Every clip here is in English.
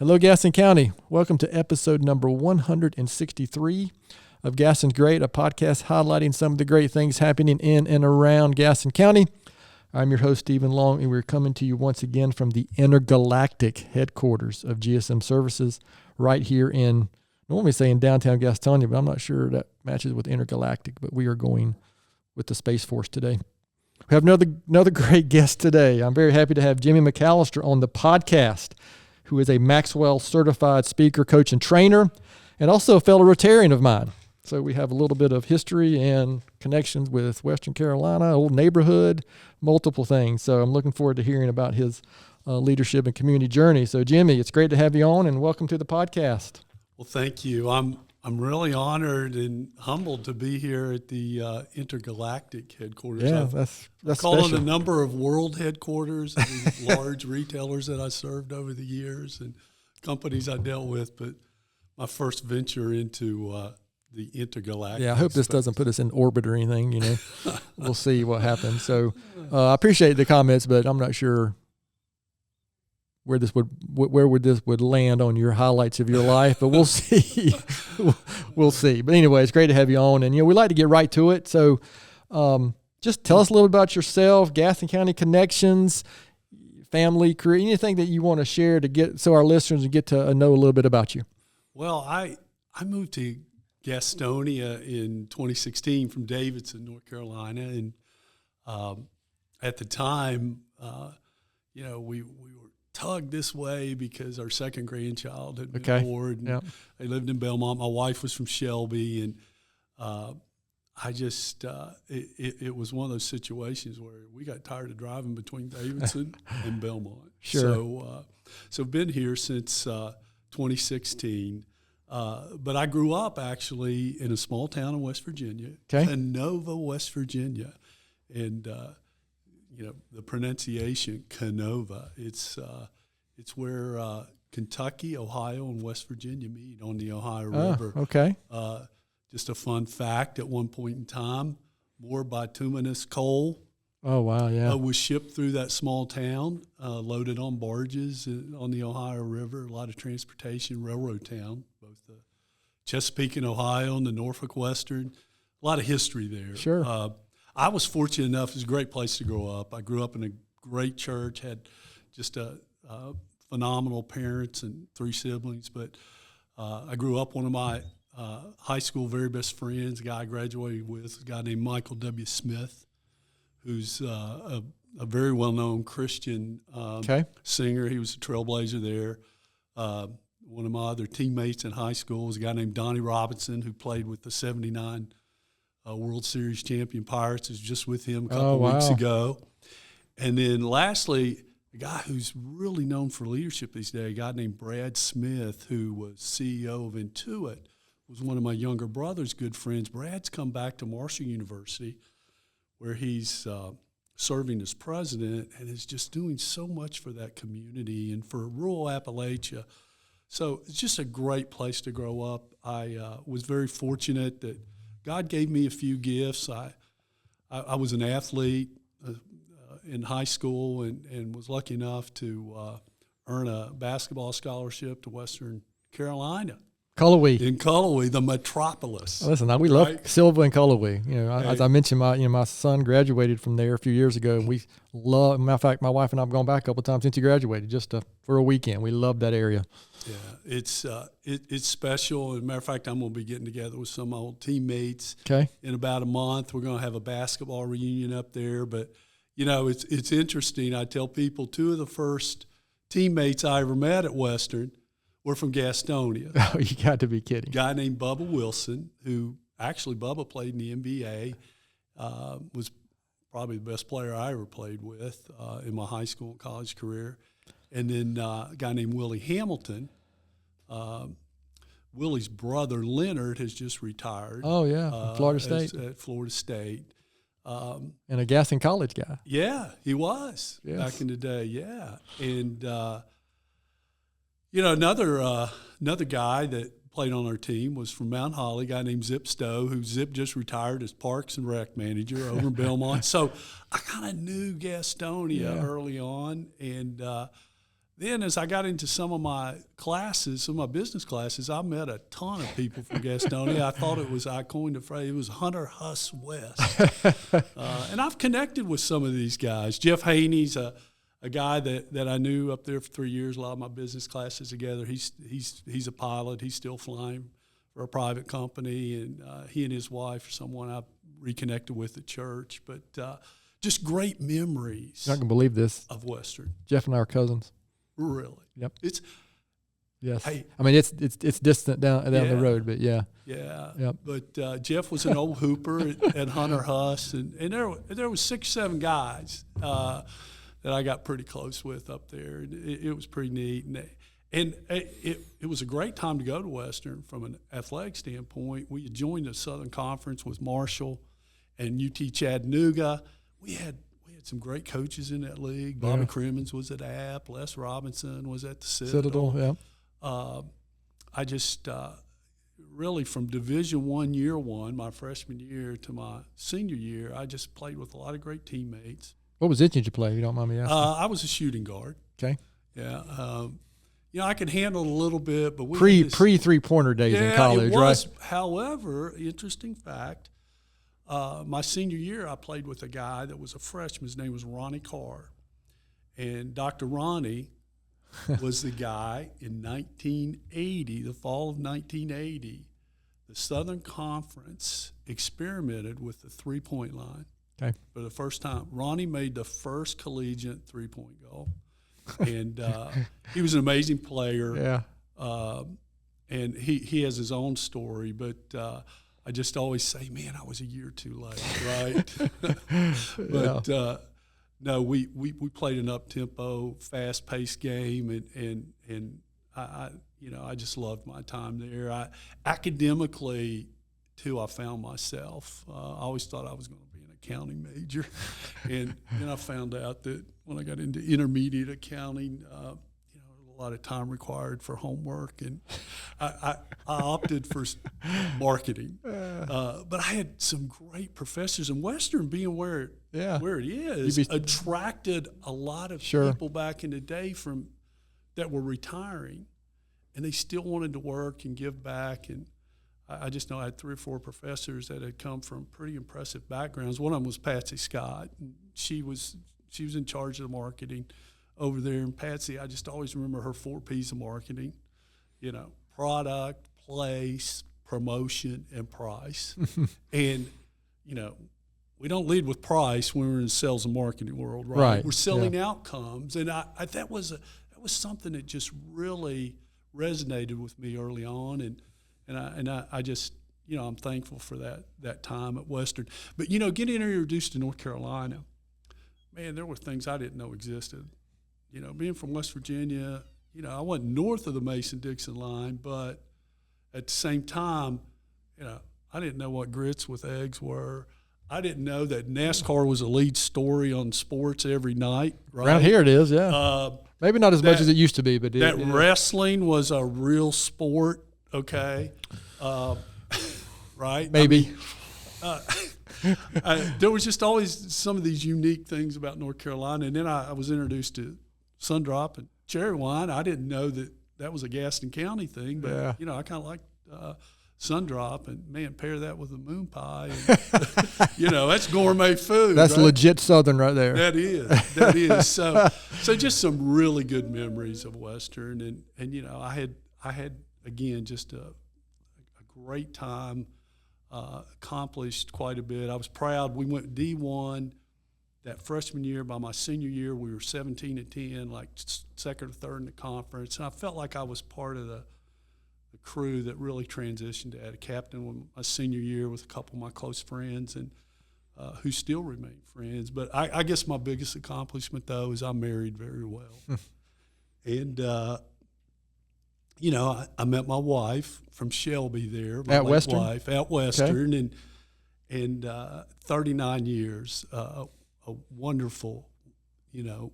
Hello, Gaston County. Welcome to episode number 163 of Gaston's Great, a podcast highlighting some of the great things happening in and around Gaston County. I'm your host, Stephen Long, and we're coming to you once again from the intergalactic headquarters of GSM Services right here in, normally say in downtown Gastonia, but I'm not sure that matches with intergalactic, but we are going with the Space Force today. We have another great guest today. I'm very happy to have Jimmy McCallister on the podcast, who is a Maxwell certified speaker, coach, and trainer, and also a fellow Rotarian of mine. So we have a little bit of history and connections with Western Carolina, old neighborhood, multiple things. So I'm looking forward to hearing about his leadership and community journey. So Jimmy, it's great to have you on, and welcome to the podcast. Well, thank you. I'm really honored and humbled to be here at the intergalactic headquarters. Yeah, that's called special. on a number of world headquarters of these large retailers that I served over the years and companies I dealt with, but my first venture into the intergalactic. Yeah, I hope this doesn't put us in orbit or anything, you know. We'll see what happens. So I appreciate the comments, but I'm not sure where this would land on your highlights of your life, but we'll see. We'll see. But anyway, it's great to have you on, and we like to get right to it. So just tell us a little bit about yourself, Gaston County connections, family, career, anything that you want to share to get so our listeners get to know a little bit about you. Well, I moved to Gastonia in 2016 from Davidson, North Carolina, and at the time, we were tugged this way because our second grandchild had been born. And yep. I lived in Belmont. My wife was from Shelby, and it was one of those situations where we got tired of driving between Davidson and Belmont. Sure. So been here since 2016. But I grew up actually in a small town in West Virginia, Canova, West Virginia, and the pronunciation Canova. It's where Kentucky, Ohio, and West Virginia meet on the Ohio River. Okay. Just a fun fact: at one point in time, more bituminous coal. Oh wow! Yeah. Was shipped through that small town, loaded on barges on the Ohio River. A lot of transportation, railroad town, both the Chesapeake and Ohio and the Norfolk Western. A lot of history there. Sure. I was fortunate enough. It was a great place to grow up. I grew up in a great church, had just phenomenal parents and three siblings. But I grew up, one of my high school very best friends, a guy I graduated with, a guy named Michael W. Smith, who's a very well-known Christian singer. He was a trailblazer there. One of my other teammates in high school was a guy named Donnie Robinson, who played with the 79 World Series champion Pirates. I was just with him a couple weeks ago. And then lastly, a guy who's really known for leadership these days, a guy named Brad Smith, who was CEO of Intuit, was one of my younger brother's good friends. Brad's come back to Marshall University, where he's serving as president and is just doing so much for that community and for rural Appalachia. So it's just a great place to grow up. I was very fortunate that God gave me a few gifts. I was an athlete in high school and was lucky enough to earn a basketball scholarship to Western Carolina. Cullowhee. In Cullowhee, the metropolis. Listen, we love Silva and Cullowhee. As I mentioned, my son graduated from there a few years ago, and we love. Matter of fact, my wife and I have gone back a couple of times since he graduated, just for a weekend. We love that area. Yeah, it's special. As a matter of fact, I'm going to be getting together with some of my old teammates in about a month. We're going to have a basketball reunion up there. But it's interesting. I tell people 2 of the first teammates I ever met at Western were from Gastonia. Oh, you got to be kidding. A guy named Bubba Wilson, who actually Bubba played in the NBA, was probably the best player I ever played with in my high school and college career. And then a guy named Willie Hamilton. Willie's brother, Leonard, has just retired. Oh, yeah, Florida State. At Florida State. And a Gaston College guy. Yeah, he was back in the day, yeah. And another guy that played on our team was from Mount Holly, a guy named Zip Stowe, who Zip just retired as Parks and Rec manager over in Belmont. So I kind of knew Gastonia early on, and then as I got into some of my classes, some of my business classes, I met a ton of people from Gastonia. I thought I coined the phrase, it was Hunter Huss West. And I've connected with some of these guys. Jeff Haney's a guy that I knew up there for 3 years, a lot of my business classes together. He's a pilot. He's still flying for a private company, and he and his wife are someone I've reconnected with at church. But just great memories. You're not going to believe this. Of Western. Jeff and I are cousins. Really? Yep. Yes. Hey, I mean, it's distant down the road, but yeah. Yeah. Yep. But Jeff was an old hooper at Hunter Huss, and there was 6 or 7 guys that I got pretty close with up there. It was pretty neat, and it was a great time to go to Western from an athletic standpoint. We had joined the Southern Conference with Marshall and UT Chattanooga. We had some great coaches in that league. Bobby Crimmins was at App. Les Robinson was at the Citadel. Yeah. I just really from Division I, Year 1, my freshman year to my senior year, I just played with a lot of great teammates. What position did you play, if you don't mind me asking? I was a shooting guard. Okay. Yeah. I could handle it a little bit, but pre 3-pointer days in college, it was. Right? However, interesting fact, my senior year, I played with a guy that was a freshman. His name was Ronnie Carr. And Dr. Ronnie was the guy in 1980, the fall of 1980. The Southern Conference experimented with the three-point line. Okay. For the first time. Ronnie made the first collegiate three-point goal. And he was an amazing player. Yeah. And he has his own story, but I just always say, man, I was a year too late, right? But no, we played an up-tempo, fast-paced game, and I just loved my time there. Academically, too, I found myself. I always thought I was going to be an accounting major, and then I found out that when I got into intermediate accounting, a lot of time required for homework, and I opted for marketing. But I had some great professors, and Western being where it is attracted a lot of people back in the day that were retiring, and they still wanted to work and give back. And I just know I had 3 or 4 professors that had come from pretty impressive backgrounds. One of them was Patsy Scott. And she was in charge of the marketing over there. And Patsy, I just always remember her 4 P's of marketing, product, place, promotion, and price. And, we don't lead with price when we're in the sales and marketing world, right? We're selling outcomes. And that was something that just really resonated with me early on. And I just, I'm thankful for that time at Western. But, getting introduced to North Carolina, man, there were things I didn't know existed. Being from West Virginia, I wasn't north of the Mason-Dixon line, but at the same time, I didn't know what grits with eggs were. I didn't know that NASCAR was a lead story on sports every night. Right? Around here it is, yeah. Maybe not as much as it used to be, but wrestling was a real sport. Okay, right? Maybe. There was just always some of these unique things about North Carolina, and then I was introduced to Sundrop and cherry wine. I didn't know that was a Gaston County thing, but I kind of liked Sundrop, and man, pair that with a moon pie, and, that's gourmet food. That's right? legit Southern right there. That is. So just some really good memories of Western, and I had again just a great time. Accomplished quite a bit. I was proud. We went D1 that freshman year. By my senior year, we were 17-10, like second or third in the conference. And I felt like I was part of the crew that really transitioned to add a captain my senior year with a couple of my close friends, and who still remain friends. But I guess my biggest accomplishment, though, is I married very well. And I met my wife from Shelby there. My at Western? Wife at Western, okay. and 39 years, a wonderful,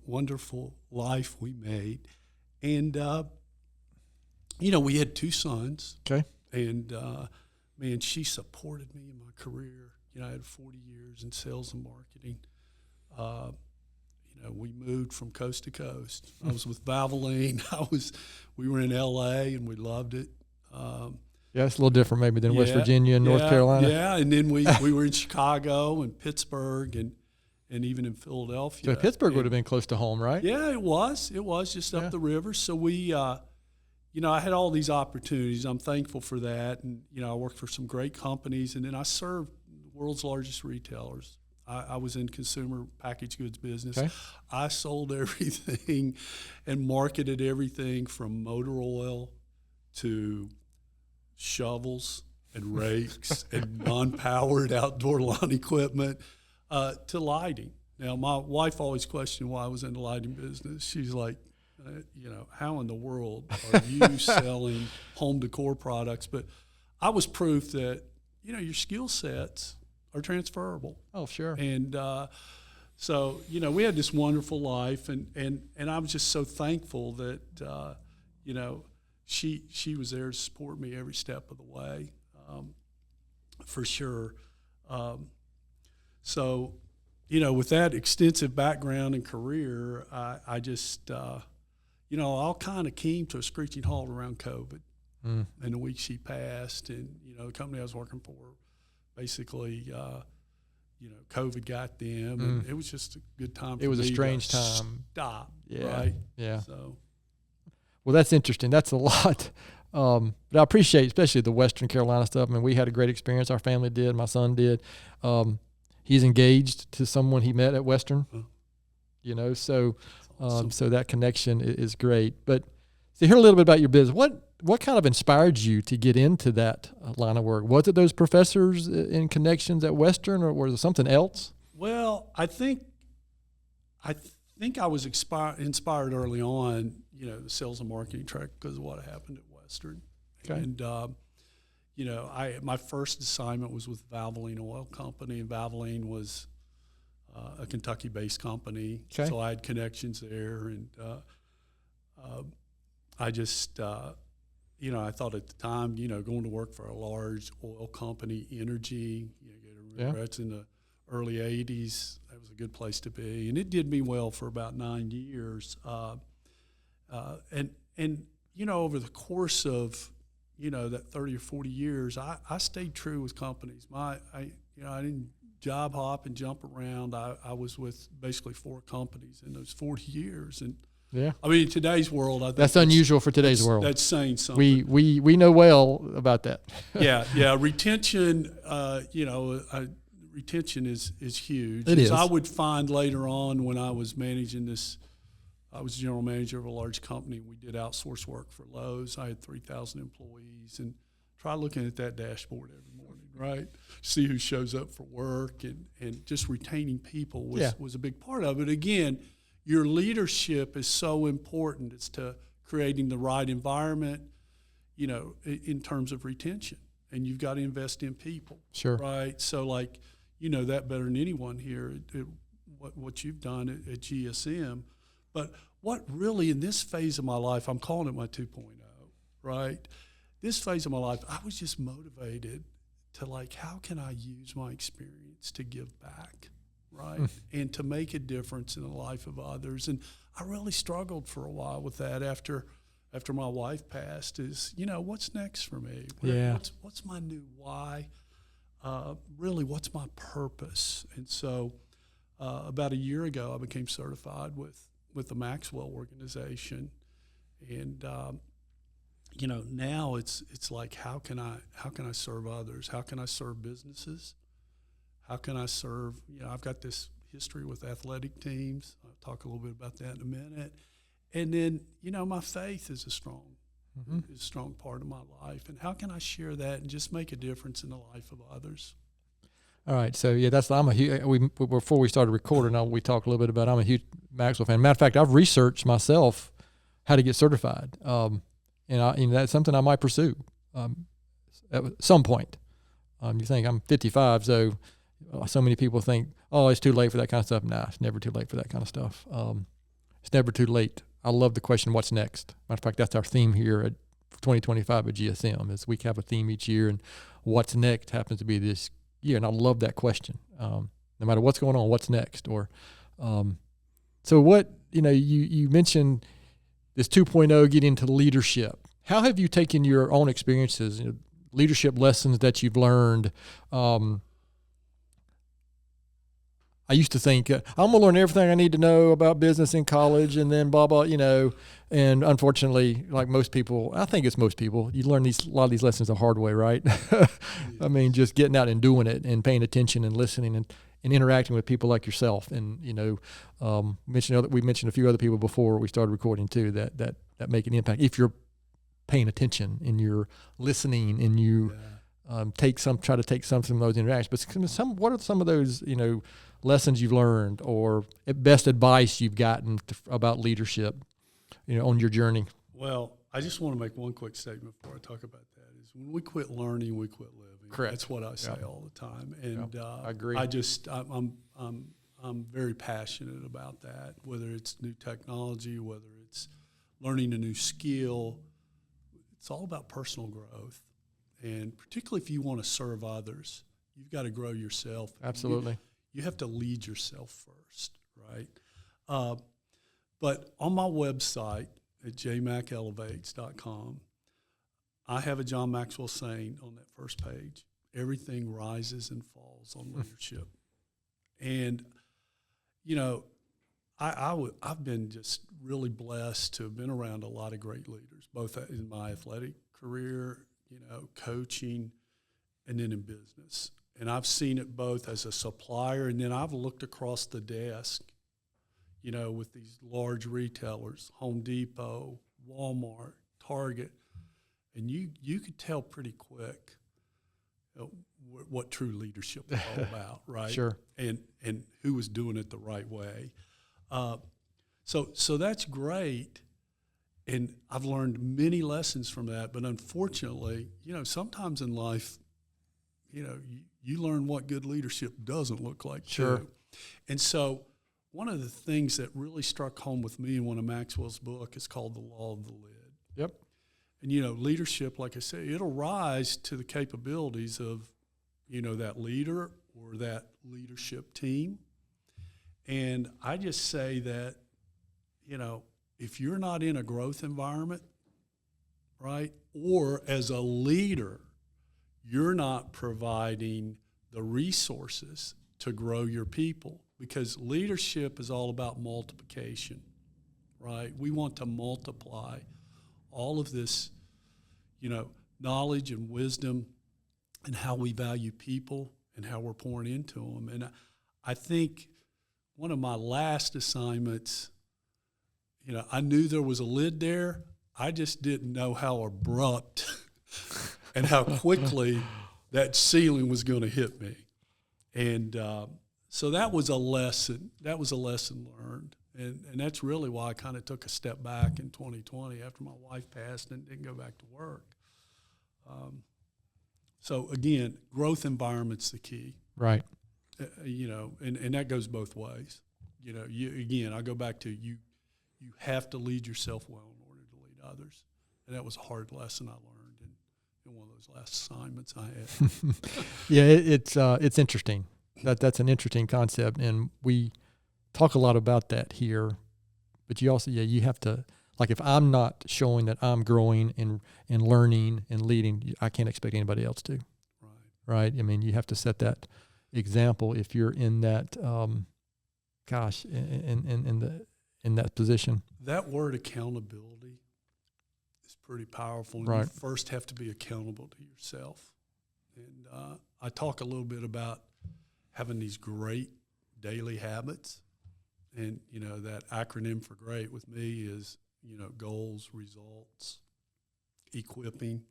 wonderful life we made, and we had 2 sons. Okay. And man, she supported me in my career. I had 40 years in sales and marketing. we moved from coast to coast. I was with Valvoline. We were in L.A. and we loved it. Yeah, it's a little different maybe than West Virginia and North Carolina. Yeah, and then we were in Chicago and Pittsburgh and even in Philadelphia. So Pittsburgh would have been close to home, right? Yeah, it was. It was just up the river. So we, I had all these opportunities. I'm thankful for that. And, I worked for some great companies. And then I served the world's largest retailers. I was in consumer packaged goods business. Okay. I sold everything and marketed everything from motor oil to shovels and rakes and non-powered outdoor lawn equipment to lighting. Now, my wife always questioned why I was in the lighting business. She's like, how in the world are you selling home decor products? But I was proof that, your skill sets are transferable. Oh, sure. And so, we had this wonderful life, and I was just so thankful that, she was there to support me every step of the way, for sure. So, with that extensive background and career, I just, all kind of came to a screeching halt around COVID. And the week she passed, and, the company I was working for, basically, COVID got them, and it was just a good time for me. It was a strange time. Stop, yeah. Right? Yeah. So. Well, that's interesting. That's a lot. But I appreciate, especially the Western Carolina stuff. I mean, we had a great experience. Our family did. My son did. He's engaged to someone he met at Western. So awesome. So that connection is great. But to hear a little bit about your business, what kind of inspired you to get into that line of work? Was it those professors in connections at Western, or was it something else? Well, I think I was inspired early on, the sales and marketing track because of what happened at Western. Okay. And, my first assignment was with Valvoline Oil Company, and Valvoline was a Kentucky-based company. Okay. So I had connections there, and I just, I thought at the time, going to work for a large oil company, energy, that's in the early 80s. That was a good place to be. And it did me well for about 9 years. And over the course of, that 30 or 40 years, I stayed true with companies. I didn't job hop and jump around. I was with basically 4 companies in those 40 years. And yeah, I mean, in today's world, I think that's unusual for today's world. That's saying something. We know well about that. yeah. Retention, retention is huge. It is. I would find later on when I was managing this, I was general manager of a large company. We did outsource work for Lowe's. I had 3,000 employees, and try looking at that dashboard every morning, right? See who shows up for work, and just retaining people was a big part of it. Again, your leadership is so important. It's to creating the right environment, in terms of retention. And you've got to invest in people. Sure. Right? So, that better than anyone here, what you've done at GSM. But what really, in this phase of my life, I'm calling it my 2.0, right? This phase of my life, I was just motivated to, how can I use my experience to give back? Right, and to make a difference in the life of others. And I really struggled for a while with that after my wife passed. Is what's next for me? What's my new why? Really, what's my purpose? And so, about a year ago, I became certified with the Maxwell organization, and now it's like how can I serve others? How can I serve businesses? How can I serve? I've got this history with athletic teams. I'll talk a little bit about that in a minute. And then, my faith is a strong part of my life. And how can I share that and just make a difference in the life of others? All right. So, before we started recording, we talked a little bit about I'm a huge Maxwell fan. Matter of fact, I've researched myself how to get certified. And that's something I might pursue at some point. You think I'm 55, so many people think, oh, it's too late for that kind of stuff. Nah, it's never too late for that kind of stuff. It's never too late. I love the question, what's next? Matter of fact, that's our theme here at 2025 at GSM, is we have a theme each year, and what's next happens to be this year. And I love that question. No matter what's going on, what's next? Or So what, you mentioned this 2.0 getting into leadership. How have you taken your own experiences, leadership lessons that you've learned? I used to think, I'm going to learn everything I need to know about business in college and then blah, blah, and unfortunately, like most people, I think it's most people, you learn a lot of these lessons the hard way, right? I mean, just getting out and doing it and paying attention and listening and interacting with people like yourself. And, we mentioned a few other people before we started recording too, that make an impact. If you're paying attention and you're listening and you try to take something from those interactions. But what are some of those, lessons you've learned or at best advice you've gotten about leadership, on your journey? Well, I just want to make one quick statement before I talk about that. Is when we quit learning, we quit living. Correct. That's what I say all the time, and I agree. I'm very passionate about that. Whether it's new technology, whether it's learning a new skill, it's all about personal growth, and particularly if you want to serve others, you've got to grow yourself. Absolutely. You have to lead yourself first, right? But on my website at jmacellevates.com, I have a John Maxwell saying on that first page: everything rises and falls on leadership. And, I've been just really blessed to have been around a lot of great leaders, both in my athletic career, coaching, and then in business. And I've seen it both as a supplier, and then I've looked across the desk, with these large retailers, Home Depot, Walmart, Target, and you could tell pretty quick what true leadership is all about, right? Sure. And who was doing it the right way. So that's great, and I've learned many lessons from that. But unfortunately, sometimes in life, you learn what good leadership doesn't look like. Sure. Too. And so one of the things that really struck home with me in one of Maxwell's book is called The Law of the Lid. Yep. And, leadership, like I say, it'll rise to the capabilities of, that leader or that leadership team. And I just say that, if you're not in a growth environment, right, or as a leader, you're not providing the resources to grow your people, because leadership is all about multiplication, right? We want to multiply all of this, knowledge and wisdom and how we value people and how we're pouring into them. And I think one of my last assignments, I knew there was a lid there. I just didn't know how abrupt and how quickly that ceiling was going to hit me. And so that was a lesson. That was a lesson learned. And that's really why I kind of took a step back in 2020 after my wife passed and didn't go back to work. So, again, growth environment's the key. Right. And that goes both ways. I go back to you have to lead yourself well in order to lead others. And that was a hard lesson I learned in one of those last assignments I had. Yeah, it's interesting. That's an interesting concept, and we talk a lot about that here. But you also, you have to, like, if I'm not showing that I'm growing and learning and leading, I can't expect anybody else to. Right? I mean, you have to set that example if you're in that, in that position. That word accountability is pretty powerful. Right. You first have to be accountable to yourself. And I talk a little bit about having these great daily habits. And, that acronym for GREAT with me is, goals, results, equipping,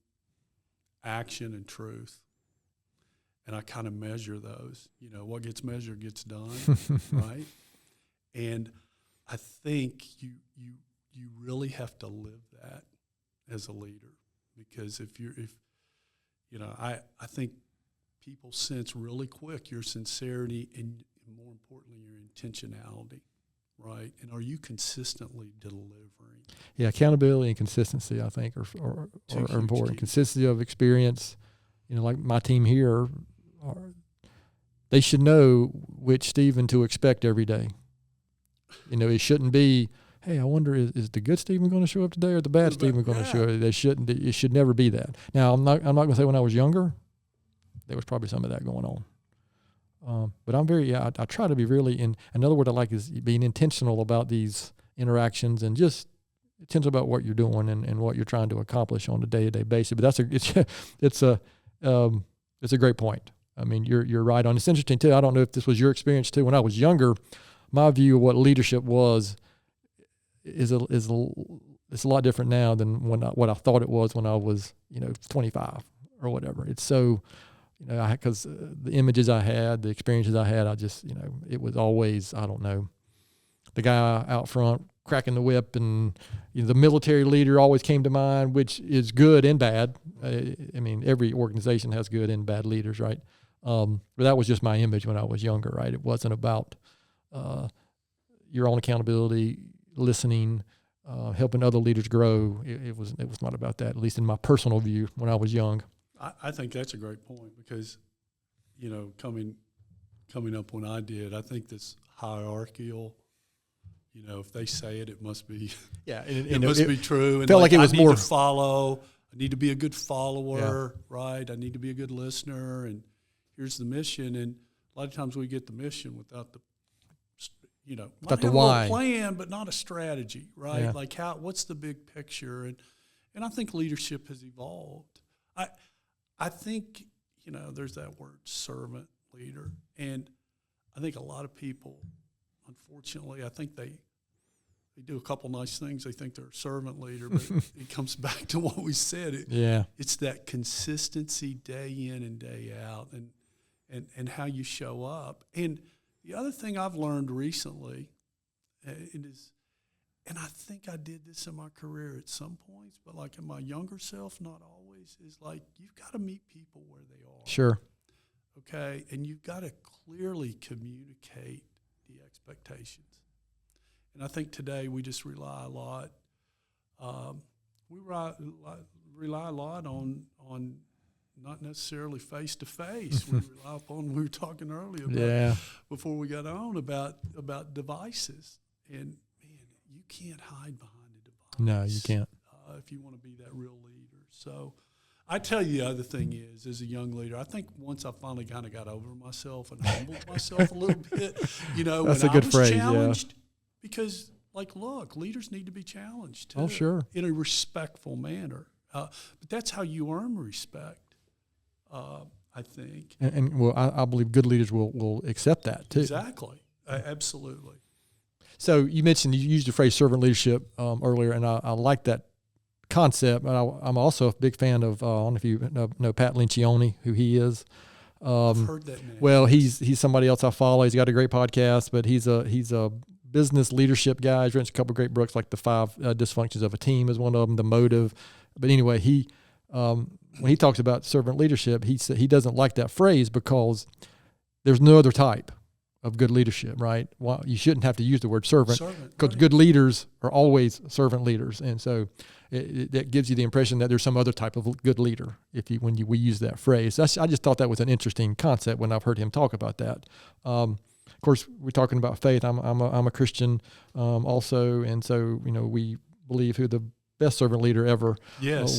action, and truth. And I kind of measure those. What gets measured gets done, right? And I think you really have to live that as a leader, because I think people sense really quick your sincerity and more importantly your intentionality, right? And are you consistently delivering? Yeah, accountability and consistency, I think, are important. Keys. Consistency of experience. Like my team here, they should know which Stephen to expect every day. It shouldn't be, hey, I wonder, is the good Stephen going to show up today or the bad Stephen going to show up? It should never be that. Now, I'm not going to say when I was younger, there was probably some of that going on. But I try to be really, another word I like is being intentional about these interactions and just intentional about what you're doing and what you're trying to accomplish on a day-to-day basis. But it's a great point. I mean, you're right on. It's interesting too. I don't know if this was your experience too. When I was younger, my view of what leadership is a lot different now than what I thought it was when I was 25 or whatever. It's so because the images I had, the experiences I had, I just it was always, I don't know, the guy out front cracking the whip, and the military leader always came to mind, which is good and bad. I mean, every organization has good and bad leaders, right? But that was just my image when I was younger, right? It wasn't about your own accountability, listening, helping other leaders grow. It was not about that, at least in my personal view when I was young. I think that's a great point because, coming up when I did, I think this hierarchical, if they say it, it must be, it must be true. And felt like it was I more need to follow. I need to be a good follower, right? I need to be a good listener, and here's the mission. And a lot of times we get the mission without the, without the have why. A plan, but not a strategy, right? Yeah. Like what's the big picture? And I think leadership has evolved. I think, there's that word servant leader. And I think a lot of people, unfortunately, I think they do a couple nice things. They think they're a servant leader, but it comes back to what we said. It's that consistency day in and day out and how you show up. And the other thing I've learned recently is, and I think I did this in my career at some points, but like in my younger self, not always, is like you've got to meet people where they are. Sure. Okay? And you've got to clearly communicate the expectations. And I think today we just rely a lot. We rely a lot on not necessarily face-to-face. We rely upon, we were talking earlier about, before we got on, about devices. And you can't hide behind a device. No, you can't. If you want to be that real leader. So I tell you, the other thing is, as a young leader, I think once I finally kind of got over myself and humbled myself a little bit, That's when a good I was phrase, challenged, because, look, leaders need to be challenged too. Oh, sure. In a respectful manner. But that's how you earn respect, I think. And well, I believe good leaders will accept that too. Exactly. Absolutely. So you mentioned you used the phrase servant leadership earlier, and I like that concept. But I'm also a big fan of, I don't know if you know Pat Lencioni, who he is. I've heard that name. Well, he's somebody else I follow. He's got a great podcast, but he's a business leadership guy. He's written a couple of great books, like The 5 Dysfunctions of a Team is one of them, The Motive. But anyway, when he talks about servant leadership, he doesn't like that phrase because there's no other type of good leadership, right? Well, you shouldn't have to use the word servant because good leaders are always servant leaders, and so that gives you the impression that there's some other type of good leader when we use that phrase. I just thought that was an interesting concept when I've heard him talk about that. Of course, we're talking about faith. I'm a Christian also, and so we believe who the best servant leader ever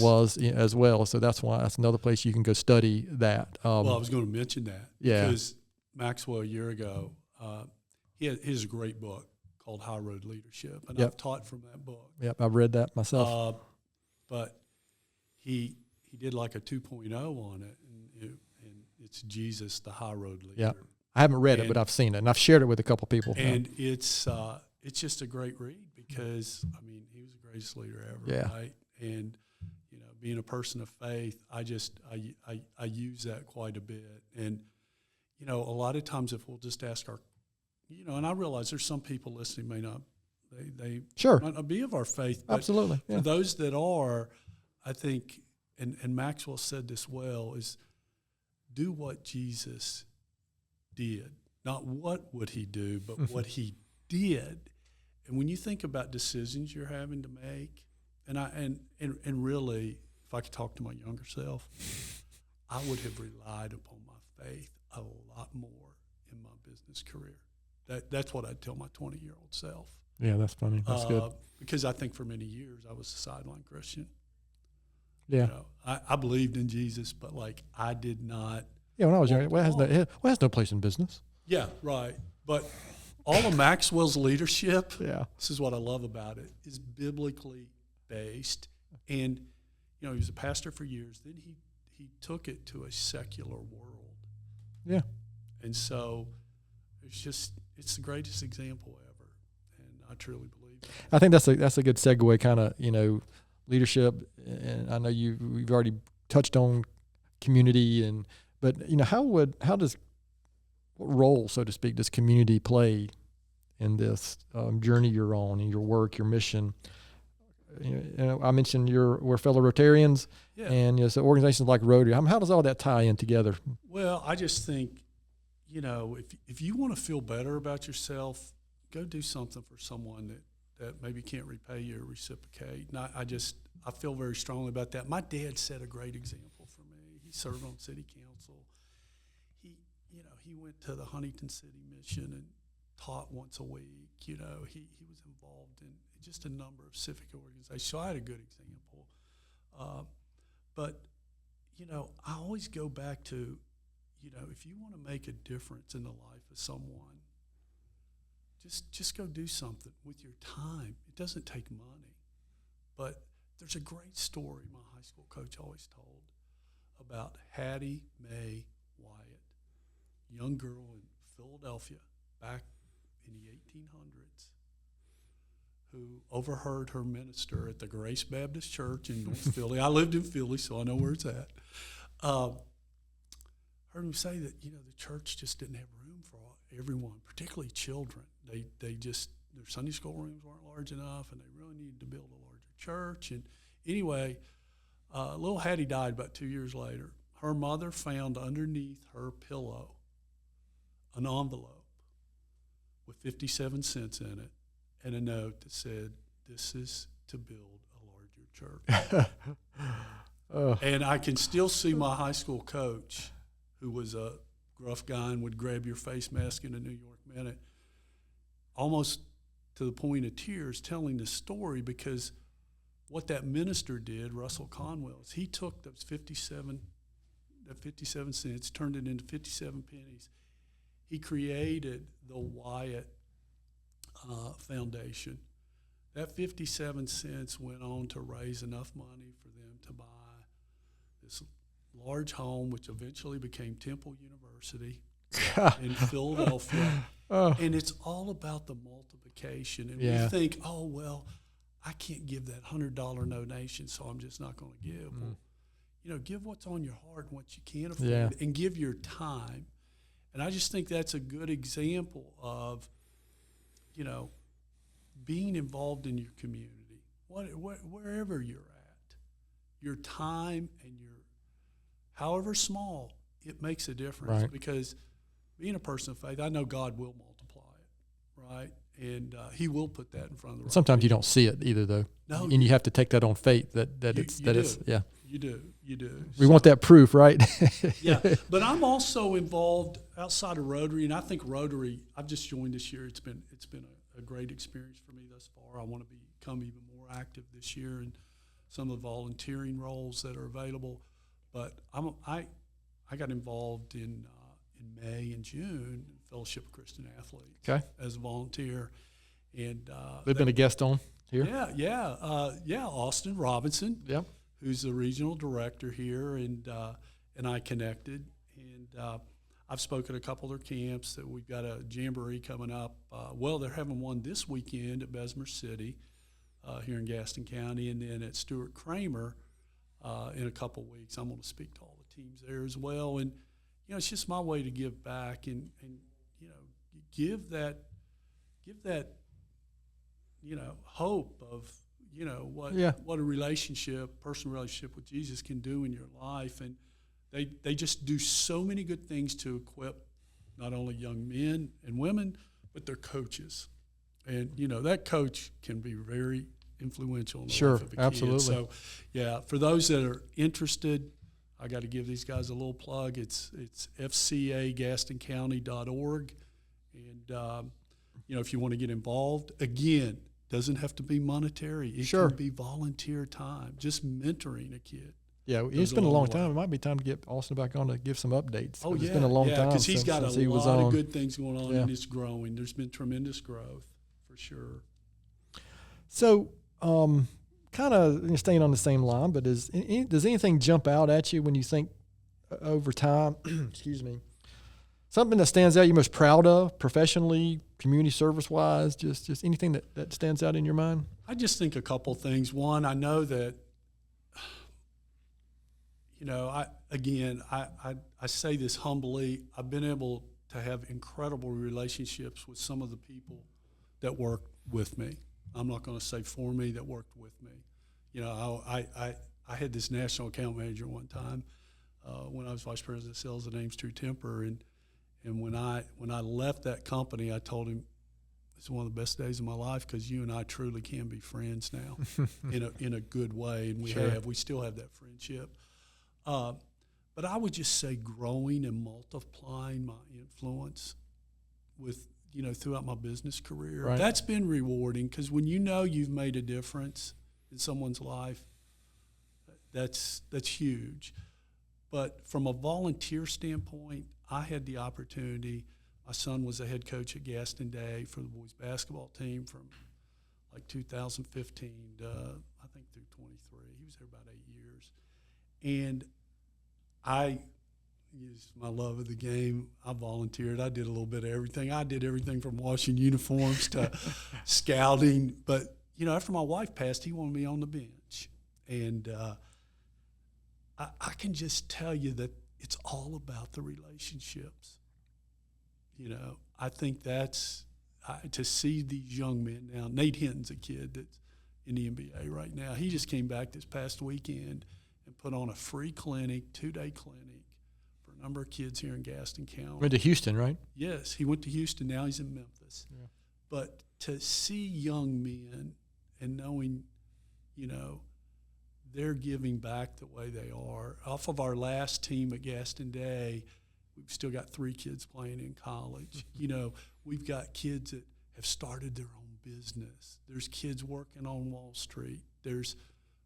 was as well. So that's another place you can go study that. Well, I was going to mention that because Maxwell a year ago, he has a great book called High Road Leadership, and I've taught from that book. Yep, I've read that myself. But he did like a 2.0 on it, and it's Jesus, the High Road Leader. Yeah, I haven't read it, but I've seen it, and I've shared it with a couple people. And it's just a great read because he was the greatest leader ever, right? And being a person of faith, I use that quite a bit. And a lot of times if we'll just ask our, and I realize there's some people listening may not, they might not be of our faith. But absolutely. Yeah. For those that are, I think, and Maxwell said this well, is do what Jesus did. Not what would he do, but what he did. And when you think about decisions you're having to make, and really, if I could talk to my younger self, I would have relied upon my faith a lot more in my business career. That's what I'd tell my 20-year-old self. Yeah, that's funny. That's good. Because I think for many years I was a sideline Christian. Yeah. You know, I believed in Jesus, but like I did not. Yeah, when I was young, it has no place in business. Yeah, right. But all of Maxwell's leadership, yeah, this is what I love about it, is biblically based. And, you know, he was a pastor for years. Then he took it to a secular world. Yeah. And so it's the greatest example ever. And I truly believe that. I think that's a good segue, kind of, you know, leadership. And I know we've already touched on community, but you know, what role, so to speak, does community play in this journey you're on, in your work, your mission? You know, I mentioned we're fellow Rotarians, and, you know, so organizations like Rotary. How does all that tie in together? Well, I just think, you know, if you want to feel better about yourself, go do something for someone that maybe can't repay you or reciprocate. And I feel very strongly about that. My dad set a great example for me. He served on city council. He went to the Huntington City Mission and taught once a week. You know, he was involved in just a number of civic organizations. So I had a good example. But, you know, I always go back to, you know, if you want to make a difference in the life of someone, just go do something with your time. It doesn't take money. But there's a great story my high school coach always told about Hattie Mae Wyatt, young girl in Philadelphia back in the 1800s, who overheard her minister at the Grace Baptist Church in North Philly. I lived in Philly, so I know where it's at. Heard him say that, you know, the church just didn't have room for everyone, particularly children. They just, their Sunday school rooms weren't large enough, and they really needed to build a larger church. And anyway, little Hattie died about 2 years later. Her mother found underneath her pillow an envelope with 57 cents in it and a note that said, "This is to build a larger church." And I can still see my high school coach, who was a gruff guy and would grab your face mask in a New York Minute, almost to the point of tears, telling the story, because what that minister did, Russell Conwell, is he took those 57 cents, turned it into 57 pennies. He created the Wyatt Foundation. That 57 cents went on to raise enough money for them to buy this large home, which eventually became Temple University in Philadelphia. And it's all about the multiplication. And we think, oh, well, I can't give that $100 donation, so I'm just not going to give. Well, you know, give what's on your heart and what you can afford, and give your time. And I just think that's a good example of, you know, being involved in your community, wherever you're at. Your time and your, however small, it makes a difference. Right. Because being a person of faith, I know God will multiply it, right? And He will put that in front of the right Sometimes you people. don't see it either, though. No, and you have to take that on faith that You it's. You do. We want that proof, right? Yeah, but I'm also involved outside of Rotary, and I think Rotary, I've just joined this year. It's been a great experience for me thus far. I want to become even more active this year in some of the volunteering roles that are available. But I got involved in May and June in Fellowship of Christian Athletes as a volunteer. And they've been a guest on here. Yeah, Austin Robinson. Yeah. Who's the regional director here, and I connected, and I've spoken at a couple of their camps. That we've got a jamboree coming up. They're having one this weekend at Bessemer City, here in Gaston County, and then at Stuart Kramer in a couple of weeks. I'm going to speak to all the teams there as well, and you know, it's just my way to give back and you know, give that you know, hope of, you know, what a personal relationship with Jesus can do in your life. And they just do so many good things to equip not only young men and women, but their coaches. And, you know, that coach can be very influential in the life of a kid. Absolutely. So, yeah, for those that are interested, I got to give these guys a little plug. It's fcagastoncounty.org. And, if you want to get involved, again, doesn't have to be monetary. It Sure. can be volunteer time, just mentoring a kid. Yeah, it's been a long time. It might be time to get Austin back on to give some updates. Oh, yeah. It's been a long time because he's got since a he was lot on. of good things going on, Yeah. and it's growing. There's been tremendous growth, for sure. So, kind of staying on the same line, but does anything jump out at you when you think over time, excuse me, something that stands out you're most proud of professionally, community service-wise, just anything that stands out in your mind? I just think a couple things. One, I know that, I say this humbly. I've been able to have incredible relationships with some of the people that work with me. I'm not going to say for me, that worked with me. I had this national account manager one time when I was vice president of sales at Ames True Temper, and when I left that company, I told him, it's one of the best days of my life because you and I truly can be friends now in a good way, and we still have that friendship. But I would just say growing and multiplying my influence with, throughout my business career. Right. That's been rewarding because when you've made a difference in someone's life, that's huge. But from a volunteer standpoint, I had the opportunity. My son was the head coach at Gaston Day for the boys basketball team from like 2015 to, I think, through 23. He was there about 8 years. And I used my love of the game. I volunteered. I did a little bit of everything. I did everything from washing uniforms to scouting. But, after my wife passed, he wanted me on the bench. And I can just tell you that it's all about the relationships. I think that's to see these young men now. Nate Hinton's a kid that's in the NBA right now. He just came back this past weekend and put on a free clinic, 2-day clinic for a number of kids here in Gaston County. Went to Houston, right? Yes, he went to Houston. Now he's in Memphis. Yeah. But to see young men and knowing, they're giving back the way they are. Off of our last team at Gaston Day, we've still got 3 kids playing in college. We've got kids that have started their own business. There's kids working on Wall Street. There's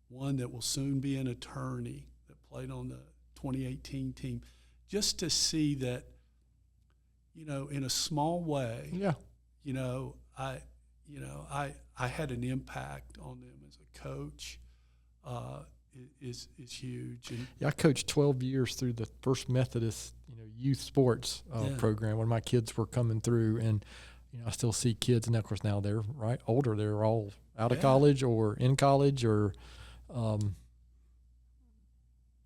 one that will soon be an attorney that played on the 2018 team. Just to see that, in a small way, I had an impact on them as a coach. Is huge. And I coached 12 years through the First Methodist, youth sports program when my kids were coming through, and I still see kids, and of course now they're older. They're all out of college or in college, or and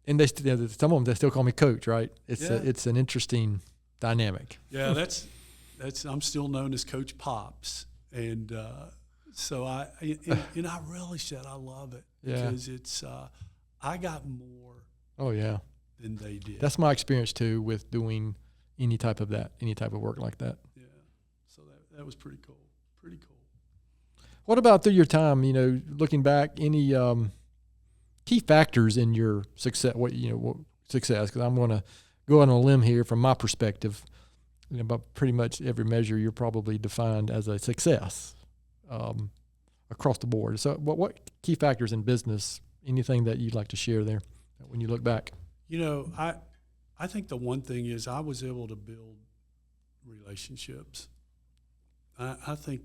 they some of them they still call me coach. Right? It's an interesting dynamic. Yeah, that's I'm still known as Coach Pops, and so I really said I love it because it's I got more. Oh yeah. Than they did. That's my experience too with doing any type of work like that. Yeah, so that was pretty cool. Pretty cool. What about through your time? Looking back, any key factors in your success? What success? Because I'm going to go on a limb here from my perspective. About pretty much every measure, you're probably defined as a success across the board. So, what key factors in business? Anything that you'd like to share there when you look back? I think the one thing is I was able to build relationships. I think,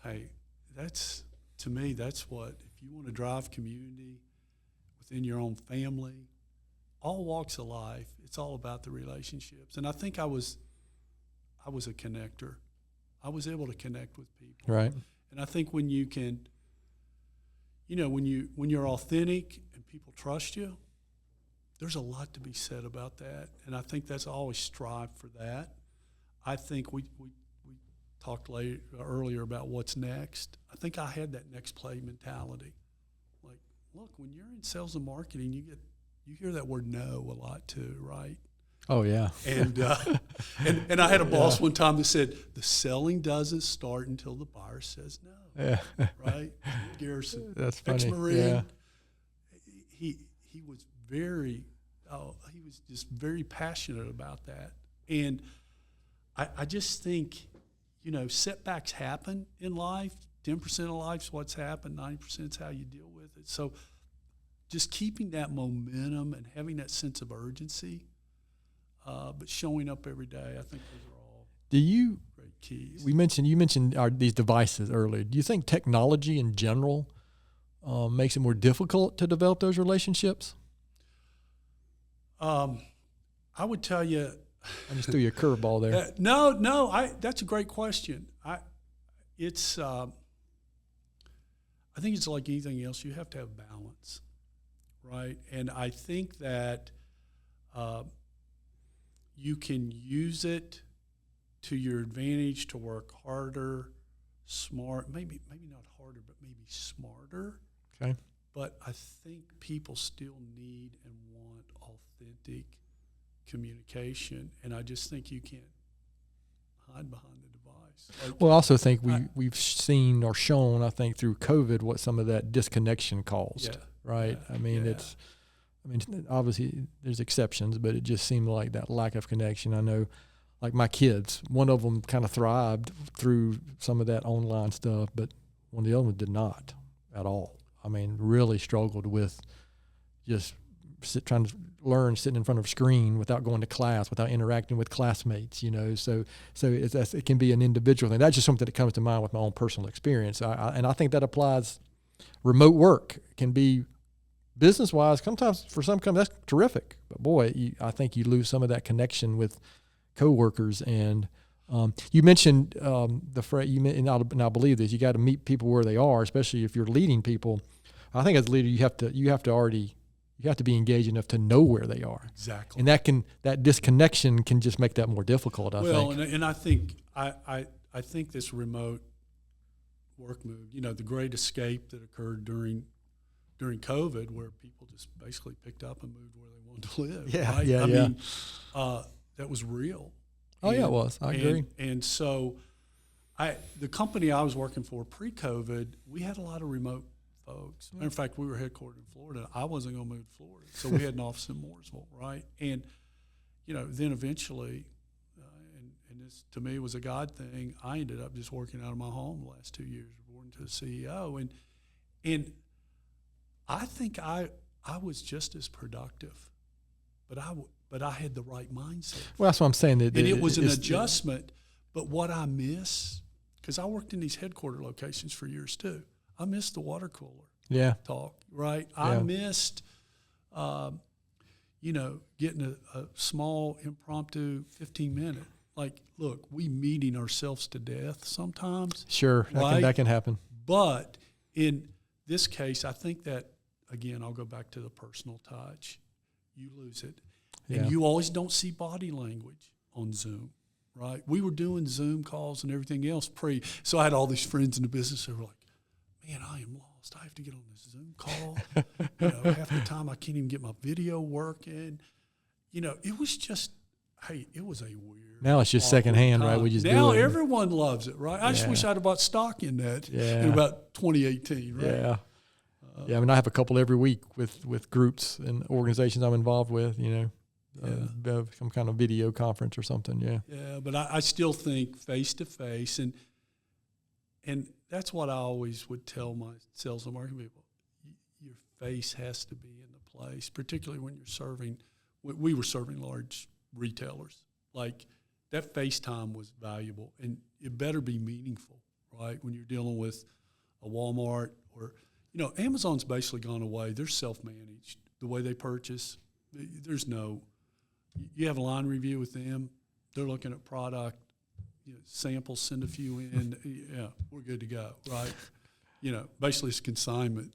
to me, that's what, if you want to drive community within your own family, all walks of life, it's all about the relationships. And I think I was a connector. I was able to connect with people. Right. And I think when you can, when you're authentic and people trust you, there's a lot to be said about that. And I think that's always strive for that. I think we talked earlier about what's next. I think I had that next play mentality. Like, look, when you're in sales and marketing, you hear that word no a lot too, right? Oh yeah. And I had a boss one time that said the selling doesn't start until the buyer says no. Yeah. Right? Garrison. That's funny. Ex-Marine. Yeah. He was he was just very passionate about that. And I just think, setbacks happen in life. 10% of life's what's happened. 90% is how you deal with it. So just keeping that momentum and having that sense of urgency, but showing up every day, I think those are all great keys. You mentioned these devices earlier. Do you think technology in general makes it more difficult to develop those relationships? I would tell you. I just threw you a curveball there. No. That's a great question. I think it's like anything else. You have to have balance, right? And I think that you can use it to your advantage to work harder, maybe not harder, but maybe smarter. Okay. But I think people still need and want authentic communication, and I just think you can't hide behind the device. Well, I also think we've seen or shown, I think, through COVID what some of that disconnection caused, right? Yeah, Obviously there's exceptions, but it just seemed like that lack of connection. I know, like my kids, one of them kind of thrived through some of that online stuff, but one of the other ones did not at all. Really struggled with just trying to learn sitting in front of a screen without going to class, without interacting with classmates, So it can be an individual thing. That's just something that comes to mind with my own personal experience. And I think that applies. Remote work can be business-wise. Sometimes for some companies that's terrific, but boy, I think you lose some of that connection with coworkers. And you mentioned the phrase, and I believe this. You got to meet people where they are, especially if you're leading people. I think as a leader, you have to be engaged enough to know where they are. Exactly. And that disconnection can just make that more difficult, I think. And I think I think this remote work move, the great escape that occurred during COVID, where people just basically picked up and moved where they wanted to live. Yeah, right? yeah, I yeah. mean, that was real. Oh, yeah, it was. I agree. And so the company I was working for pre-COVID, we had a lot of remote folks. Matter of fact, we were headquartered in Florida. I wasn't going to move to Florida, so we had an office in Mooresville, right? And then eventually, and this to me was a God thing. I ended up just working out of my home the last 2 years, reporting to the CEO, and I think I was just as productive, but I had the right mindset. Well, that's what I'm saying. And it was an adjustment. But what I miss, because I worked in these headquarter locations for years too. I missed the water cooler talk, right? Yeah. I missed, getting a small impromptu 15-minute. Like, look, we meeting ourselves to death sometimes. Sure, right? that can happen. But in this case, I think that, again, I'll go back to the personal touch. You lose it. Yeah. And you always don't see body language on Zoom, right? We were doing Zoom calls and everything else so I had all these friends in the business who were like, man, I am lost. I have to get on this Zoom call. Half the time I can't even get my video working. It was just, it was a weird. Now it's just secondhand, right? We just now do it. Everyone loves it, right? I just wish I'd have bought stock in that in about 2018, right? Yeah. I have a couple every week with groups and organizations I'm involved with, some kind of video conference or something. Yeah. Yeah, but I still think face-to-face, and that's what I always would tell my sales and marketing people. Your face has to be in the place, particularly when you're serving. We were serving large retailers. Like, that face time was valuable, and it better be meaningful, right? When you're dealing with a Walmart or, Amazon's basically gone away. They're self-managed. The way they purchase, there's no – you have a line review with them. They're looking at product. Samples, send a few in. Yeah, we're good to go, right? Basically it's consignment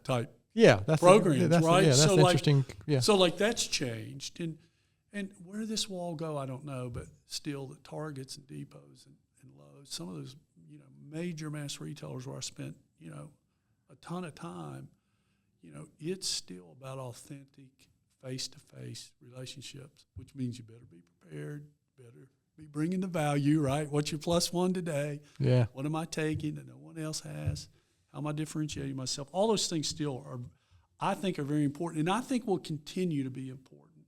type programs, right? That's so interesting. So that's changed. And where did this wall go, I don't know, but still the Targets and Depots and Lowe's, some of those, major mass retailers where I spent, a ton of time, it's still about authentic face-to-face relationships, which means you better be prepared, better be bringing the value, right? What's your +1 today? Yeah. What am I taking that no one else has? How am I differentiating myself? All those things still are, I think, are very important, and I think will continue to be important.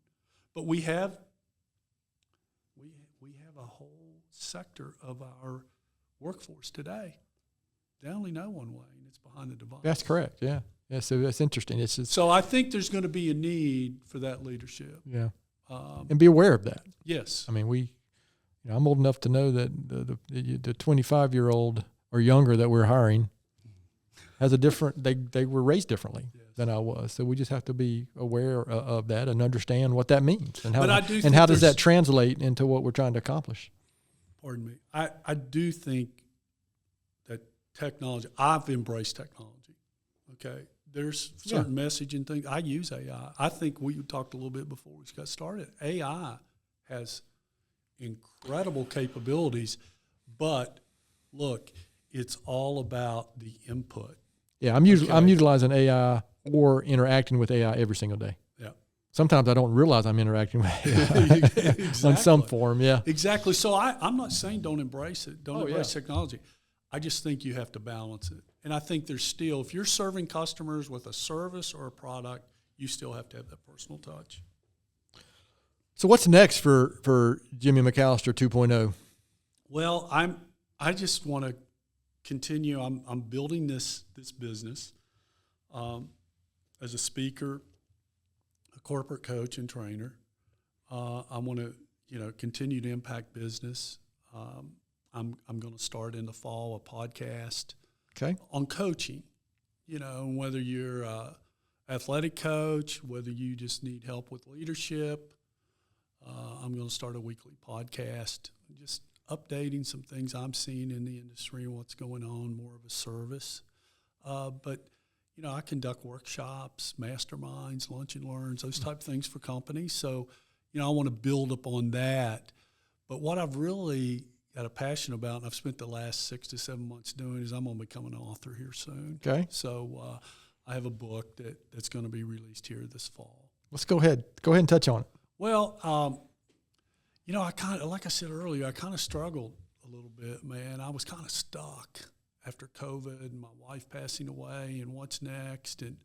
But we have a whole sector of our workforce today. They only know one way, and it's behind the device. That's correct. Yeah. Yeah. So that's interesting. It's just, So I think there's going to be a need for that leadership. yeah. And be aware of that. Yes. I mean, I'm old enough to know that the 25-year-old or younger that we're hiring has a different, they were raised differently than I was. So we just have to be aware of that and understand what that means and how does that translate into what we're trying to accomplish. Pardon me. I do think that technology, I've embraced technology. Okay. There's certain messaging things. I use AI. I think we talked a little bit before we got started. AI has incredible capabilities, but look, it's all about the input. Yeah, I'm utilizing AI or interacting with AI every single day. Yeah. Sometimes I don't realize I'm interacting with AI exactly. on some form. Yeah. Exactly. So I'm not saying don't embrace it. Don't embrace technology. I just think you have to balance it. And I think there's still, if you're serving customers with a service or a product, you still have to have that personal touch. So what's next for Jimmy McCallister 2.0? Well, I just want to continue. I'm building this business as a speaker, a corporate coach and trainer. I want to continue to impact business. I'm going to start in the fall a podcast on coaching. Whether you're an athletic coach, whether you just need help with leadership. I'm going to start a weekly podcast, just updating some things I'm seeing in the industry and what's going on, more of a service. But I conduct workshops, masterminds, lunch and learns, those type of things for companies. So, I want to build upon that. But what I've really got a passion about, and I've spent the last 6 to 7 months doing, is I'm going to become an author here soon. Okay. So I have a book that's going to be released here this fall. Let's go ahead and touch on it. Well, I kind of, like I said earlier, I kind of struggled a little bit, man. I was kind of stuck after COVID and my wife passing away and what's next. And,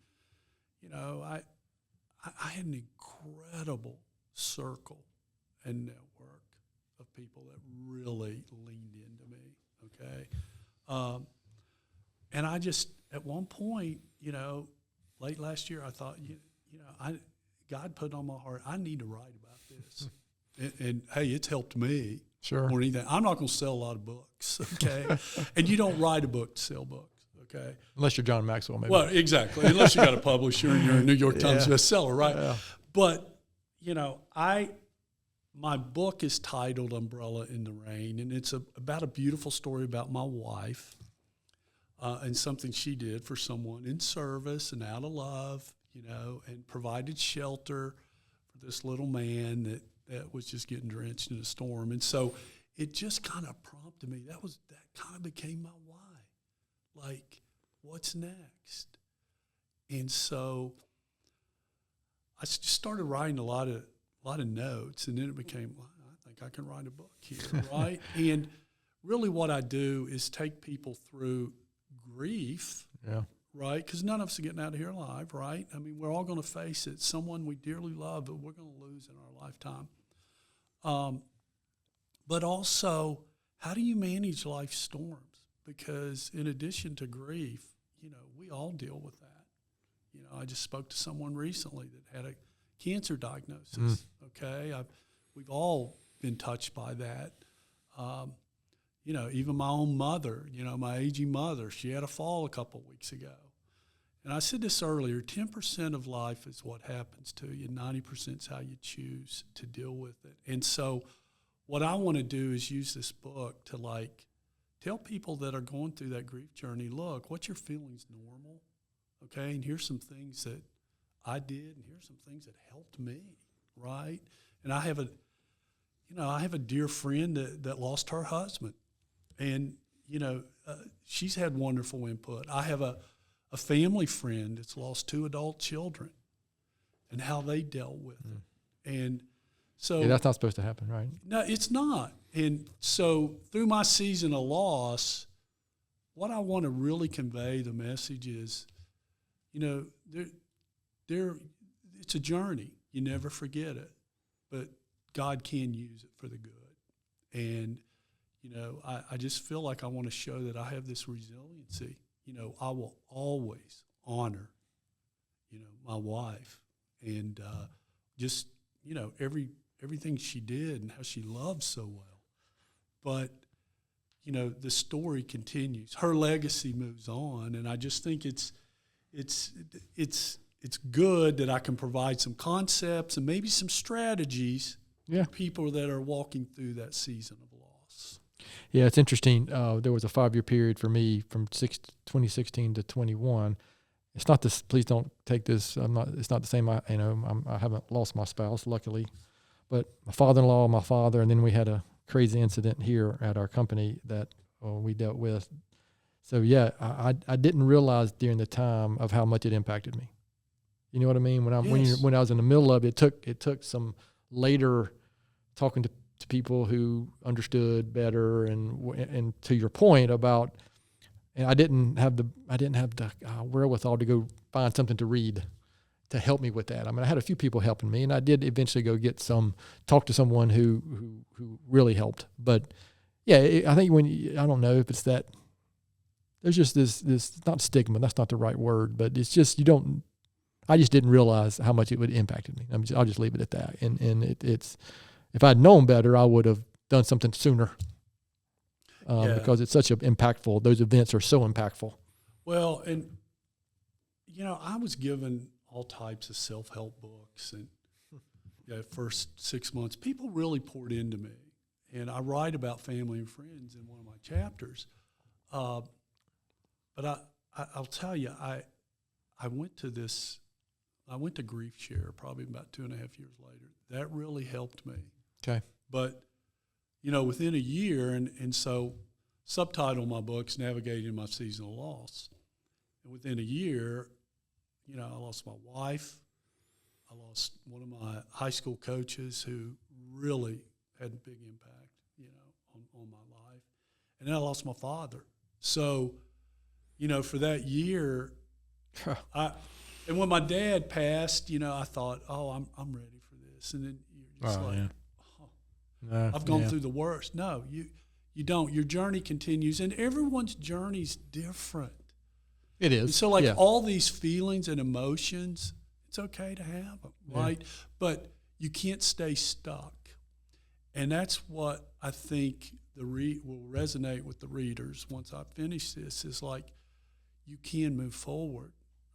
I had an incredible circle and network of people that really leaned into me, okay? And I just, at one point, late last year, I thought, God put on my heart, I need to write about this. and hey, it's helped me. Sure. More than anything. I'm not going to sell a lot of books, okay? And you don't write a book to sell books, okay? Unless you're John Maxwell, maybe. Well, exactly. Unless you got a publisher and you're a New York Times bestseller, right? Yeah. But, my book is titled Umbrella in the Rain, and it's about a beautiful story about my wife and something she did for someone in service and out of love, and provided shelter for this little man that was just getting drenched in a storm. And so it just kind of prompted me. That kind of became my why. Like, what's next? And so I just started writing a lot of notes, and then it became, well, I think I can write a book here, right? And really what I do is take people through grief, right? Because none of us are getting out of here alive, right? I mean, we're all going to face it. Someone we dearly love that we're going to lose in our lifetime. But also, how do you manage life's storms? Because in addition to grief, we all deal with that. I just spoke to someone recently that had a cancer diagnosis, okay? We've all been touched by that. Even my own mother, my aging mother, she had a fall a couple of weeks ago. And I said this earlier, 10% of life is what happens to you, 90% is how you choose to deal with it. And so what I want to do is use this book to tell people that are going through that grief journey, look, what you're feeling is normal, okay? And here's some things that I did, and here's some things that helped me, right? And I have a dear friend that lost her husband, and she's had wonderful input. I have a family friend that's lost 2 adult children, and how they dealt with it, and so that's not supposed to happen, right? No, it's not. And so through my season of loss, what I want to really convey the message is, it's a journey. You never forget it, but God can use it for the good. And, I just feel like I want to show that I have this resiliency. I will always honor, my wife and just, everything she did and how she loved so well. But, the story continues. Her legacy moves on, and I just think it's good that I can provide some concepts and maybe some strategies for people that are walking through that season of loss. Yeah, it's interesting. There was a 5-year period for me from 2016 to 21. It's not this. Please don't take this. It's not the same. I haven't lost my spouse, luckily, but my father-in-law, my father, and then we had a crazy incident here at our company that we dealt with. So yeah, I didn't realize during the time of how much it impacted me. You know what I mean? When I was in the middle of it, it took some later talking to people who understood better, and to your point about, and I didn't have the wherewithal to go find something to read to help me with that. I mean, I had a few people helping me, and I did eventually go talk to someone who really helped. But yeah, I think I don't know if it's that. There's just this not stigma. That's not the right word, but it's just I just didn't realize how much it would impacted me. I'll just leave it at that. And it's if I'd known better, I would have done something sooner. Because it's such those events are so impactful. Well, and I was given all types of self-help books, and first 6 months, people really poured into me, and I write about family and friends in one of my chapters. But I'll tell you, I went to Grief Share probably about 2.5 years later. That really helped me. Okay. But, within a year, and so subtitle my book's Navigating My Seasonal Loss. And within a year, I lost my wife. I lost one of my high school coaches who really had a big impact, on my life. And then I lost my father. So, for that year, and when my dad passed, I thought, oh, I'm ready for this. And then you're just I've gone through the worst. No, you don't. Your journey continues, and everyone's journey's different. It is. And so, all these feelings and emotions, it's okay to have them, right? But you can't stay stuck. And that's what I think will resonate with the readers once I finish this, is you can move forward,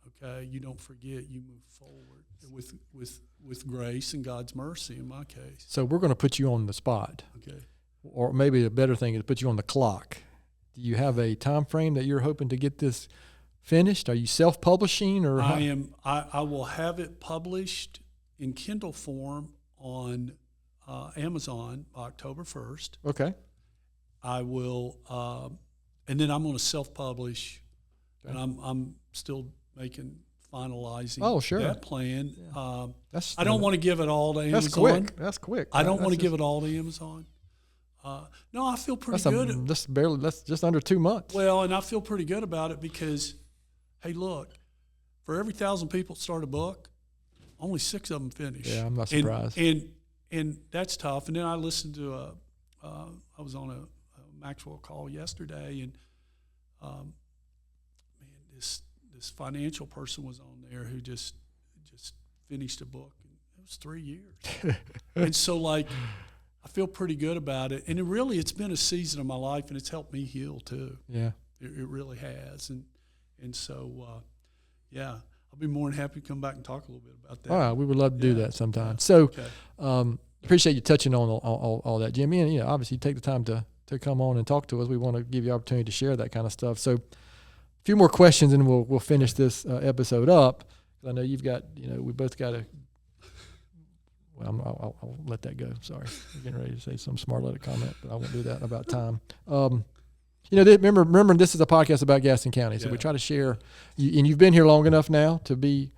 okay? You don't forget, you move forward with grace and God's mercy in my case. So we're going to put you on the spot. Okay. Or maybe a better thing is to put you on the clock. Do you have a time frame that you're hoping to get this finished? Are you self-publishing, or I will have it published in Kindle form on Amazon October 1st. Okay. I will, and then I'm going to self-publish, and I'm still finalizing that plan. Yeah. I don't want to give it all to Amazon. That's quick. I don't want to give it all to Amazon. No, I feel pretty good. That's just under 2 months. Well, and I feel pretty good about it because, hey, look, for every 1,000 people start a book, only 6 of them finish. Yeah, I'm not surprised. And that's tough. And then I listened to I was on a Maxwell call yesterday, and this financial person was on there who just finished a book. It was 3 years. And so I feel pretbe good about it. And it's been a season of my life, and it's helped me heal too. Yeah. It really has. And so, I'll be more than happy to come back and talk a little bit about that. All right. We would love to do that sometime. So appreciate you touching on all that, Jimmy. And, obviously you take the time to come on and talk to us. We want to give you the opportunity to share that kind of stuff. So a few more questions, and we'll finish this episode up. I know you've got, we both got to, well, I'll let that go. Sorry. I'm getting ready to say some smart-aleck comment, but I won't do that about time. Remember, this is a podcast about Gaston County, so we try to share. And you've been here long enough now to be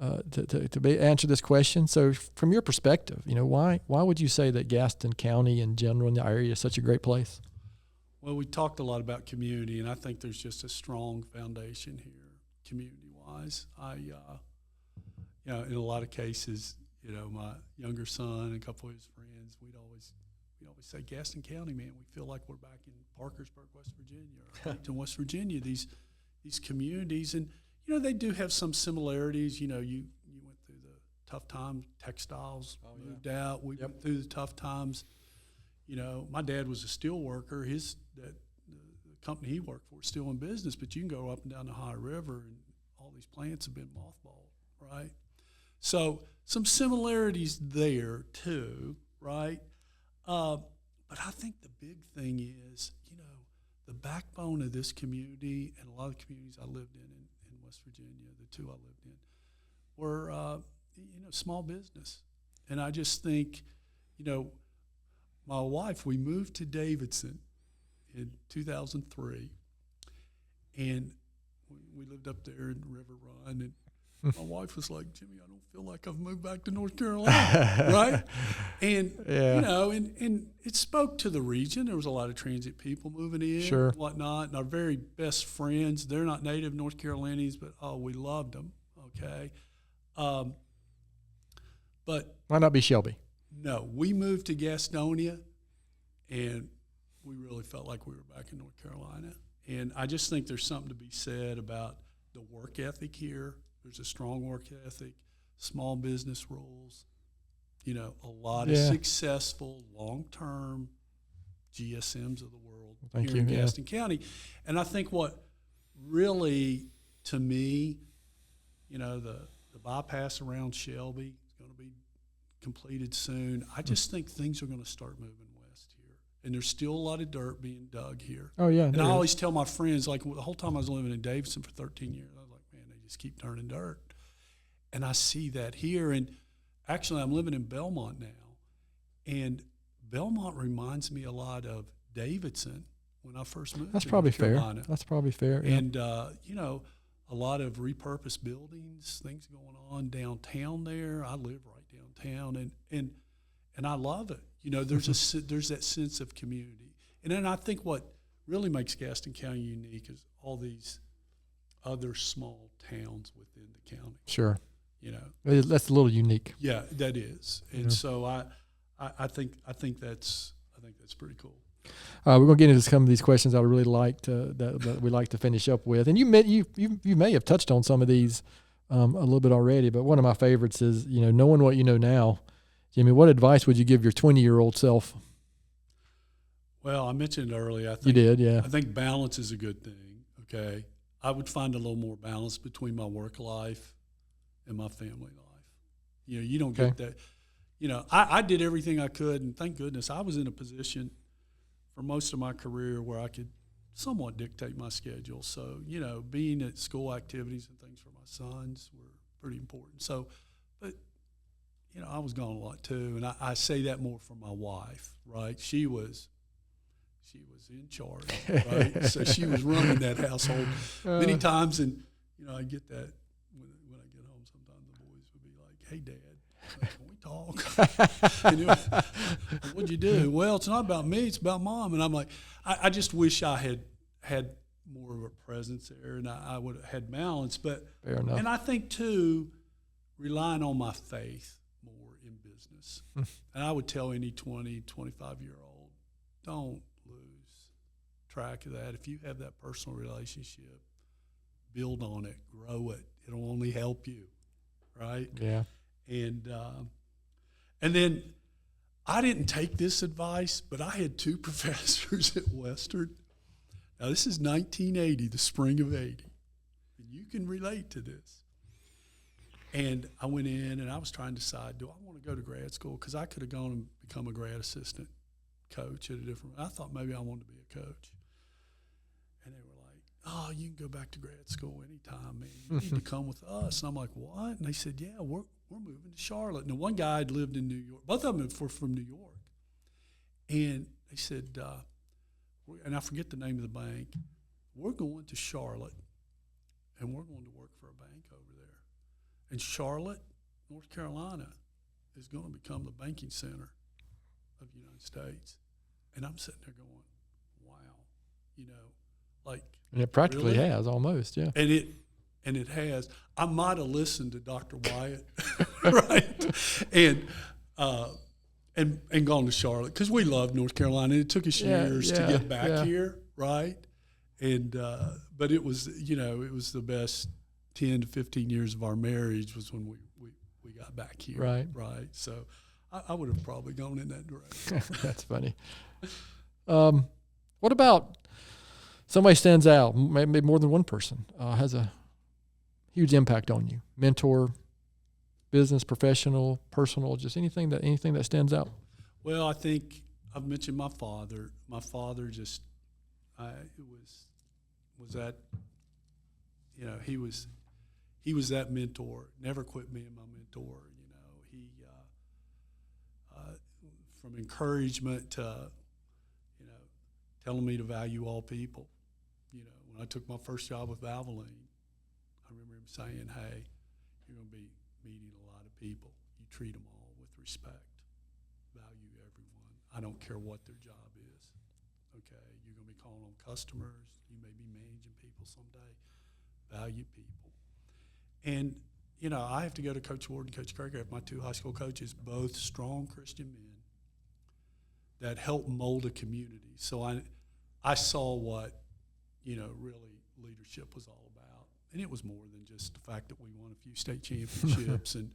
answer this question. So, from your perspective, why would you say that Gaston County in general in the area is such a great place? Well, we talked a lot about community, and I think there's just a strong foundation here, community-wise. In a lot of cases, my younger son and a couple of his friends, we'd always always say Gaston County, man, we feel like we're back in Parkersburg, West Virginia, or Huntington, West Virginia, these communities. And, they do have some similarities. You went through the tough times, textiles, moved out. We went through the tough times. My dad was a steel worker. The company he worked for is still in business, but you can go up and down the High River, and all these plants have been mothballed, right? So some similarities there too, right? But I think the big thing is, the backbone of this community and a lot of the communities I lived in West Virginia, the two I lived in, were, small business. And I just think, my wife, we moved to Davidson in 2003, and we lived up there in River Run, and my wife was like, Jimmy, I don't feel like I've moved back to North Carolina, right? And, and it spoke to the region. There was a lot of transit people moving in and whatnot. And our very best friends, they're not native North Carolinians, but, we loved them, okay? But might not be Shelby. No, we moved to Gastonia, and we really felt like we were back in North Carolina. And I just think there's something to be said about the work ethic here. There's a strong work ethic, small business rules, a lot of successful long-term GSMs of the world here in Gaston County. And I think what really, to me, the bypass around Shelby is going to be completed soon. I just think things are going to start moving west here. And there's still a lot of dirt being dug here. Oh, yeah. And I always tell my friends, like the whole time I was living in Davidson for 13 years, I was like, man, they just keep turning dirt. And I see that here. And actually, I'm living in Belmont now. And Belmont reminds me a lot of Davidson when I first moved That's to probably North Carolina. fair. That's probably fair. Yeah. And, a lot of repurposed buildings, things going on downtown there. I live right downtown, and I love it. There's that sense of community. And then I think what really makes Gaston County unique is all these other small towns within the county. Sure. That's a little unique. Yeah, that is. And so I think that's pretty cool. We're going to get into some of these questions I would really like that we like to finish up with. And you may have touched on some of these a little bit already, but one of my favorites is, knowing what you know now. Jimmy, what advice would you give your 20-year-old self? Well, I mentioned earlier. I think, you did, yeah. I think balance is a good thing, okay? I would find a little more balance between my work life and my family life. You don't get that. I did everything I could, and thank goodness I was in a position for most of my career where I could somewhat dictate my schedule. So, being at school activities and things for my sons were pretty important. So, but, I was gone a lot too. And I say that more for my wife, right? She was in charge, right? So she was running that household many times. And, I get that when I get home, sometimes the boys would be like, hey, Dad, can we talk? And what'd you do? Well, it's not about me, it's about Mom. And I'm like, I just wish I had more of a presence there, and I would have had balance. But fair enough. And I think too, relying on my faith more in business. And I would tell any 20, 25-year-old, don't lose track of that. If you have that personal relationship, build on it, grow it. It'll only help you, right? Yeah. And then I didn't take this advice, but I had two professors at Western. Now, this is 1980, the spring of 80. And you can relate to this. And I went in, and I was trying to decide, do I want to go to grad school? Because I could have gone and become a grad assistant coach at a different – I thought maybe I wanted to be a coach. And they were like, oh, you can go back to grad school anytime, man. You need to come with us. And I'm like, what? And they said, yeah, we're moving to Charlotte. And one guy had lived in New York. Both of them were from New York. And they said, and I forget the name of the bank, we're going to Charlotte, and we're going to work for a bank over there. And Charlotte, North Carolina, is going to become the banking center of the United States. And I'm sitting there going, wow, like. And it practically really? has almost, yeah. And it has. I might have listened to Dr. Wyatt, right? And and gone to Charlotte because we loved North Carolina. It took us years to get back here, right? And but it was it was the best 10 to 15 years of our marriage was when we got back here, right? So I would have probably gone in that direction. That's funny. What about somebody stands out? Maybe more than one person has a huge impact on you. Mentor, business, professional, personal, just anything that stands out. Well, I think I've mentioned my father. My father just was that he was that mentor. Never quit being my mentor. He from encouragement to telling me to value all people. When I took my first job with Valvoline, I remember him saying, "Hey, you're going to be meeting a lot of people. You treat them all with respect. Value everyone. I don't care what their job is. Okay, you're going to be calling on customers. You may be managing people someday. Value people." And I have to go to Coach Ward and Coach Craig. My two high school coaches, both strong Christian men that help mold a community. So I saw what really leadership was all about, and it was more than just the fact that we won a few state championships and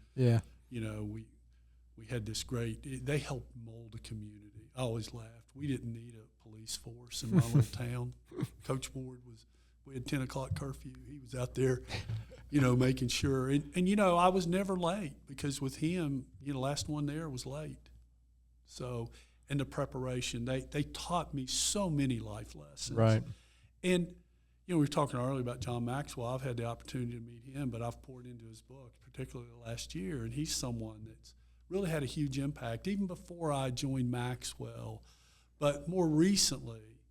we had this great. They helped mold a community. I always laughed. We didn't need a police force in my little town. Coach Ward we had 10 o'clock curfew. He was out there, making sure. And I was never late because with him, last one there was late. So, and the preparation, they taught me so many life lessons. Right. And, we were talking earlier about John Maxwell. I've had the opportunity to meet him, but I've poured into his book, particularly last year, and he's someone that's really had a huge impact, even before I joined Maxwell. But more recently,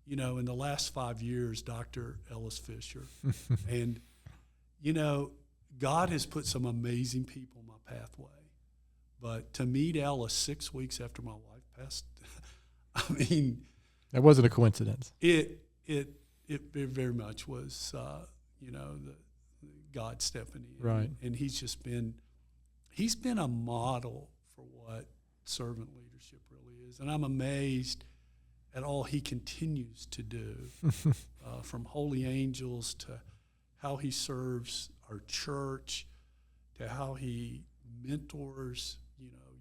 in the last 5 years, Dr. Ellis Fisher. And, God has put some amazing people in my pathway. But to meet Ellis 6 weeks after my wife passed, that wasn't a coincidence. It very much was, the God stepping in. Right. And he's been a model for what servant leadership really is. And I'm amazed at all he continues to do, from holy angels to how he serves our church, to how he mentors,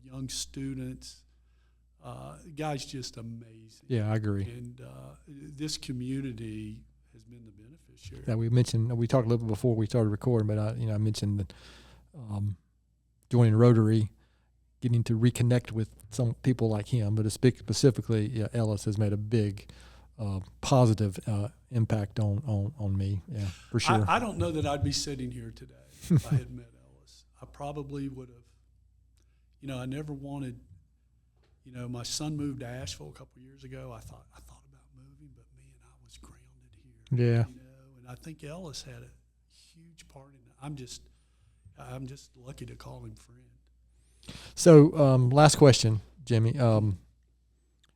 young students. The guy's just amazing. Yeah, I agree. And this community has been the beneficiary. Yeah, we talked a little bit before we started recording, but I mentioned that joining Rotary, getting to reconnect with some people like him, but specifically, Ellis has made a big positive impact on me. Yeah, for sure. I don't know that I'd be sitting here today if I had met Ellis. I probably would have. I never wanted. My son moved to Asheville a couple of years ago. I thought about moving, but man, I was grounded here. Yeah. And I think Ellis had a huge part in it. I'm just lucky to call him friend. So, last question, Jimmy. And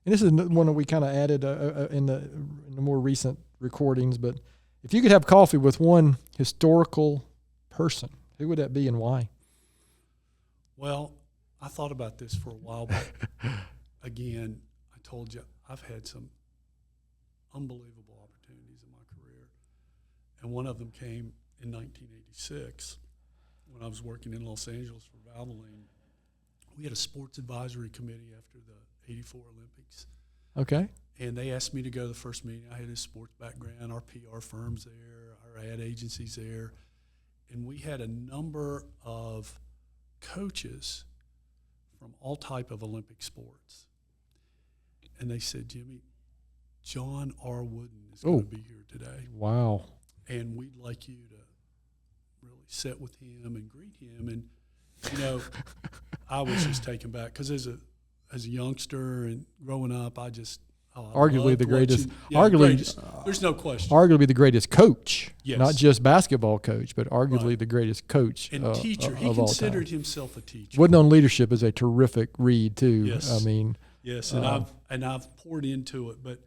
this is one that we kind of added in the more recent recordings. But if you could have coffee with one historical person, who would that be and why? Well, I thought about this for a while, but again, I told you I've had some unbelievable opportunities in my career, and one of them came in 1986 when I was working in Los Angeles for Valvoline. We had a sports advisory committee after the '84 Olympics. Okay. And they asked me to go to the first meeting. I had a sports background, our PR firm's there, our ad agency's there, and we had a number of coaches from all type of Olympic sports. And they said, "Jimmy, John R. Wooden is going to be here today. Wow. And we'd like you to really sit with him and greet him." And, I was just taken back because as a youngster and growing up, I just arguably the greatest. There's no question. Arguably the greatest coach, yes. Not just basketball coach, but arguably the greatest coach and teacher. He considered himself a teacher. Wooden on Leadership is a terrific read too. Yes. Yes, and I've poured into it, but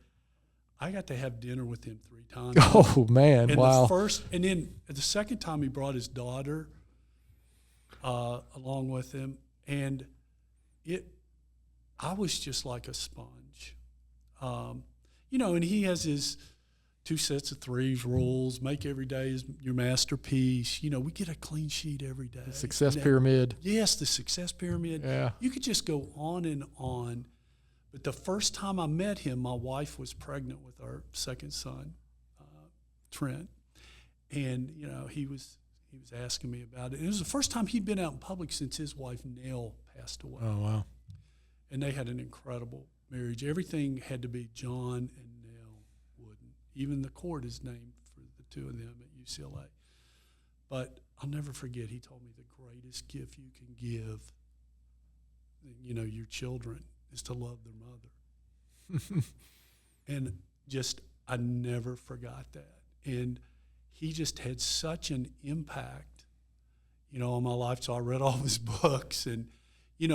I got to have dinner with him 3 times. Oh man! And wow. Then the second time he brought his daughter along with him, and I was just like a sponge. And he has his 2 sets of 3s rules, make every day is your masterpiece. We get a clean sheet every day. The success pyramid. Yes, the success pyramid. Yeah. You could just go on and on. But the first time I met him, my wife was pregnant with our second son, Trent. And, he was asking me about it. It was the first time he'd been out in public since his wife, Nell, passed away. Oh, wow. And they had an incredible marriage. Everything had to be John and Nell Wooden. Even the court is named for the two of them at UCLA. But I'll never forget, he told me the greatest gift you can give, your children is to love their mother. And I never forgot that. And he just had such an impact, on my life. So I read all his books and,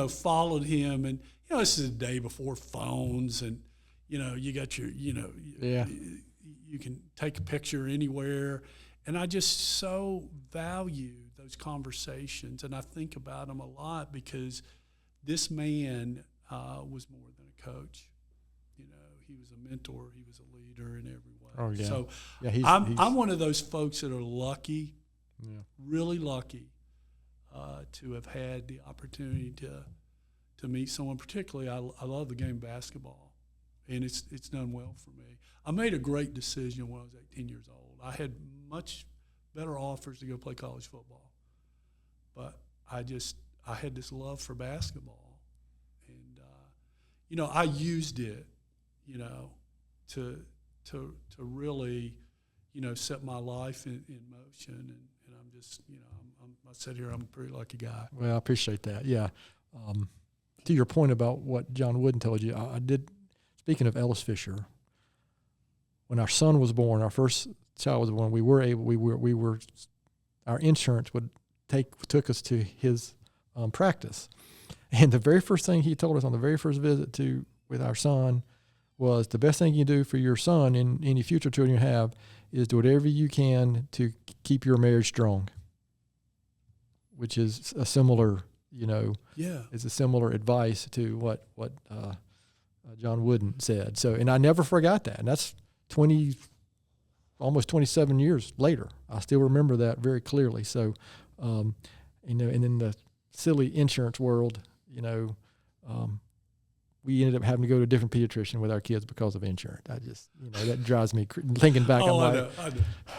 followed him. And, this is a day before phones and, you got your, you can take a picture anywhere. And I just so value those conversations. And I think about them a lot because this man was more than a coach. He was a mentor. He was a leader in every way. Oh, yeah. So he's I'm one of those folks that are lucky, really lucky, to have had the opportunity to meet someone. Particularly, I love the game of basketball, and it's done well for me. I made a great decision when I was 18 years old. I had much better offers to go play college football, but I had this love for basketball, and I used it, to really, set my life in motion, and I'm just, I sit here, I'm a pretty lucky guy. Well, I appreciate that. Yeah. To your point about what John Wooden told you, I did. Speaking of Ellis Fisher, when our son was born, our first child was born, we were our insurance took us to his practice, and the very first thing he told us on the very first visit with our son was the best thing you do for your son and any future children you have is do whatever you can to keep your marriage strong, which is a similar, is a similar advice to what John Wooden said. So, and I never forgot that. And that's almost 27 years later. I still remember that very clearly. So, and in the silly insurance world, we ended up having to go to a different pediatrician with our kids because of insurance. I just, that drives me thinking back. I know.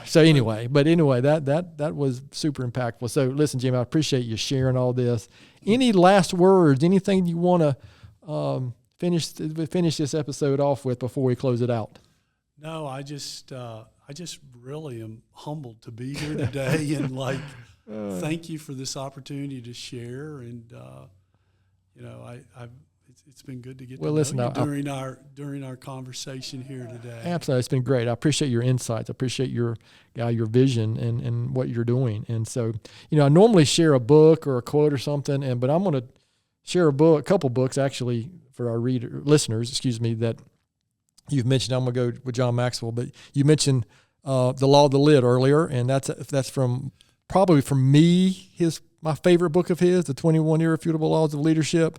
So anyway, that was super impactful. So listen, Jim, I appreciate you sharing all this. Any last words? Anything you want to finish this episode off with before we close it out? No, I just really am humbled to be here today, and thank you for this opportunity to share. And it's been good to get to know you during our conversation here today. Absolutely, it's been great. I appreciate your insights. I appreciate your vision and what you're doing. And so, I normally share a book or a quote or something, but I'm going to share a couple books actually for our listeners, that you've mentioned. I'm going to go with John Maxwell, but you mentioned The Law of the Lid earlier, and that's probably from me my favorite book of his, The 21 Irrefutable Laws of Leadership.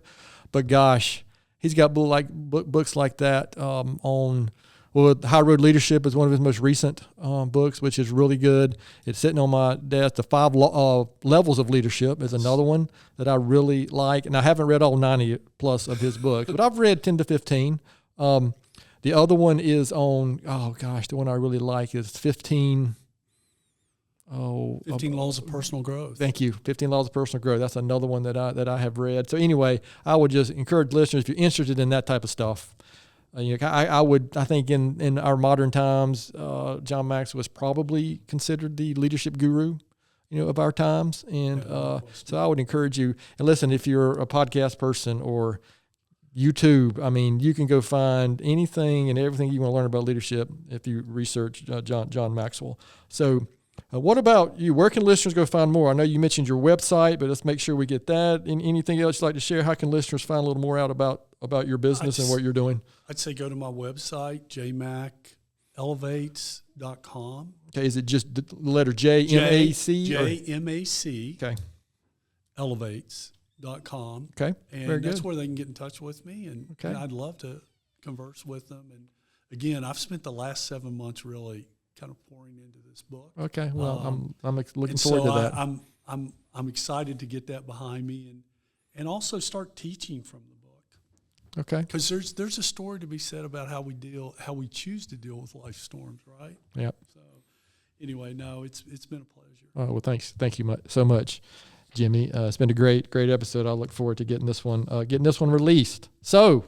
But gosh, he's got books like that High Road Leadership is one of his most recent books, which is really good. It's sitting on my desk. The 5 Levels of Leadership is another one that I really like. And I haven't read all 90 plus of his books, but I've read 10 to 15. The other one is on, the one I really like is 15 Laws of Personal Growth. Thank you. 15 Laws of Personal Growth. That's another one that I have read. So anyway, I would just encourage listeners, if you're interested in that type of stuff, I think in our modern times, John Maxwell was probably considered the leadership guru, of our times. And so I would encourage you. And listen, if you're a podcast person or YouTube, you can go find anything and everything you want to learn about leadership if you research John Maxwell. So what about you? Where can listeners go find more? I know you mentioned your website, but let's make sure we get that. And anything else you'd like to share? How can listeners find a little more out about your business and what you're doing? I'd say go to my website, jmac.elevates.com. Okay, is it just the letter J, M-A-C? J-M-A-C. Okay. Elevates. Okay, and very that's good. where they can get in touch with me, and, Okay. and I'd love to converse with them. And again, I've spent the last 7 months really kind of pouring into this book. Okay, well, I'm looking And forward so to that. I'm excited to get that behind me, and also start teaching from the book, Okay, because there's a story to be said about how we choose to deal with life storms, right? yep. So anyway, no, it's been a pleasure. Oh, well, thank you so much, Jimmy. It's been a great episode. I look forward to getting this one released. So,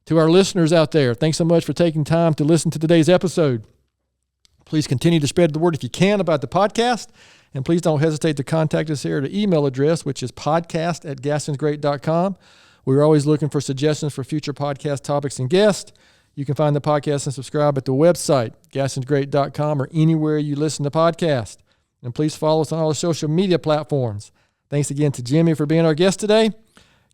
to our listeners out there, thanks so much for taking time to listen to today's episode. Please continue to spread the word if you can about the podcast, and please don't hesitate to contact us here at the email address, which is podcast@gastonsgreat.com. We're always looking for suggestions for future podcast topics and guests. You can find the podcast and subscribe at the website, gastonsgreat.com, or anywhere you listen to podcasts. And please follow us on all the social media platforms. Thanks again to Jimmy for being our guest today.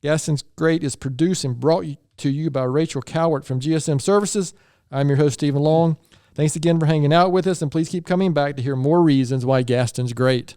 Gaston's Great is produced and brought to you by Rachel Cowart from GSM Services. I'm your host, Stephen Long. Thanks again for hanging out with us, and please keep coming back to hear more reasons why Gaston's great.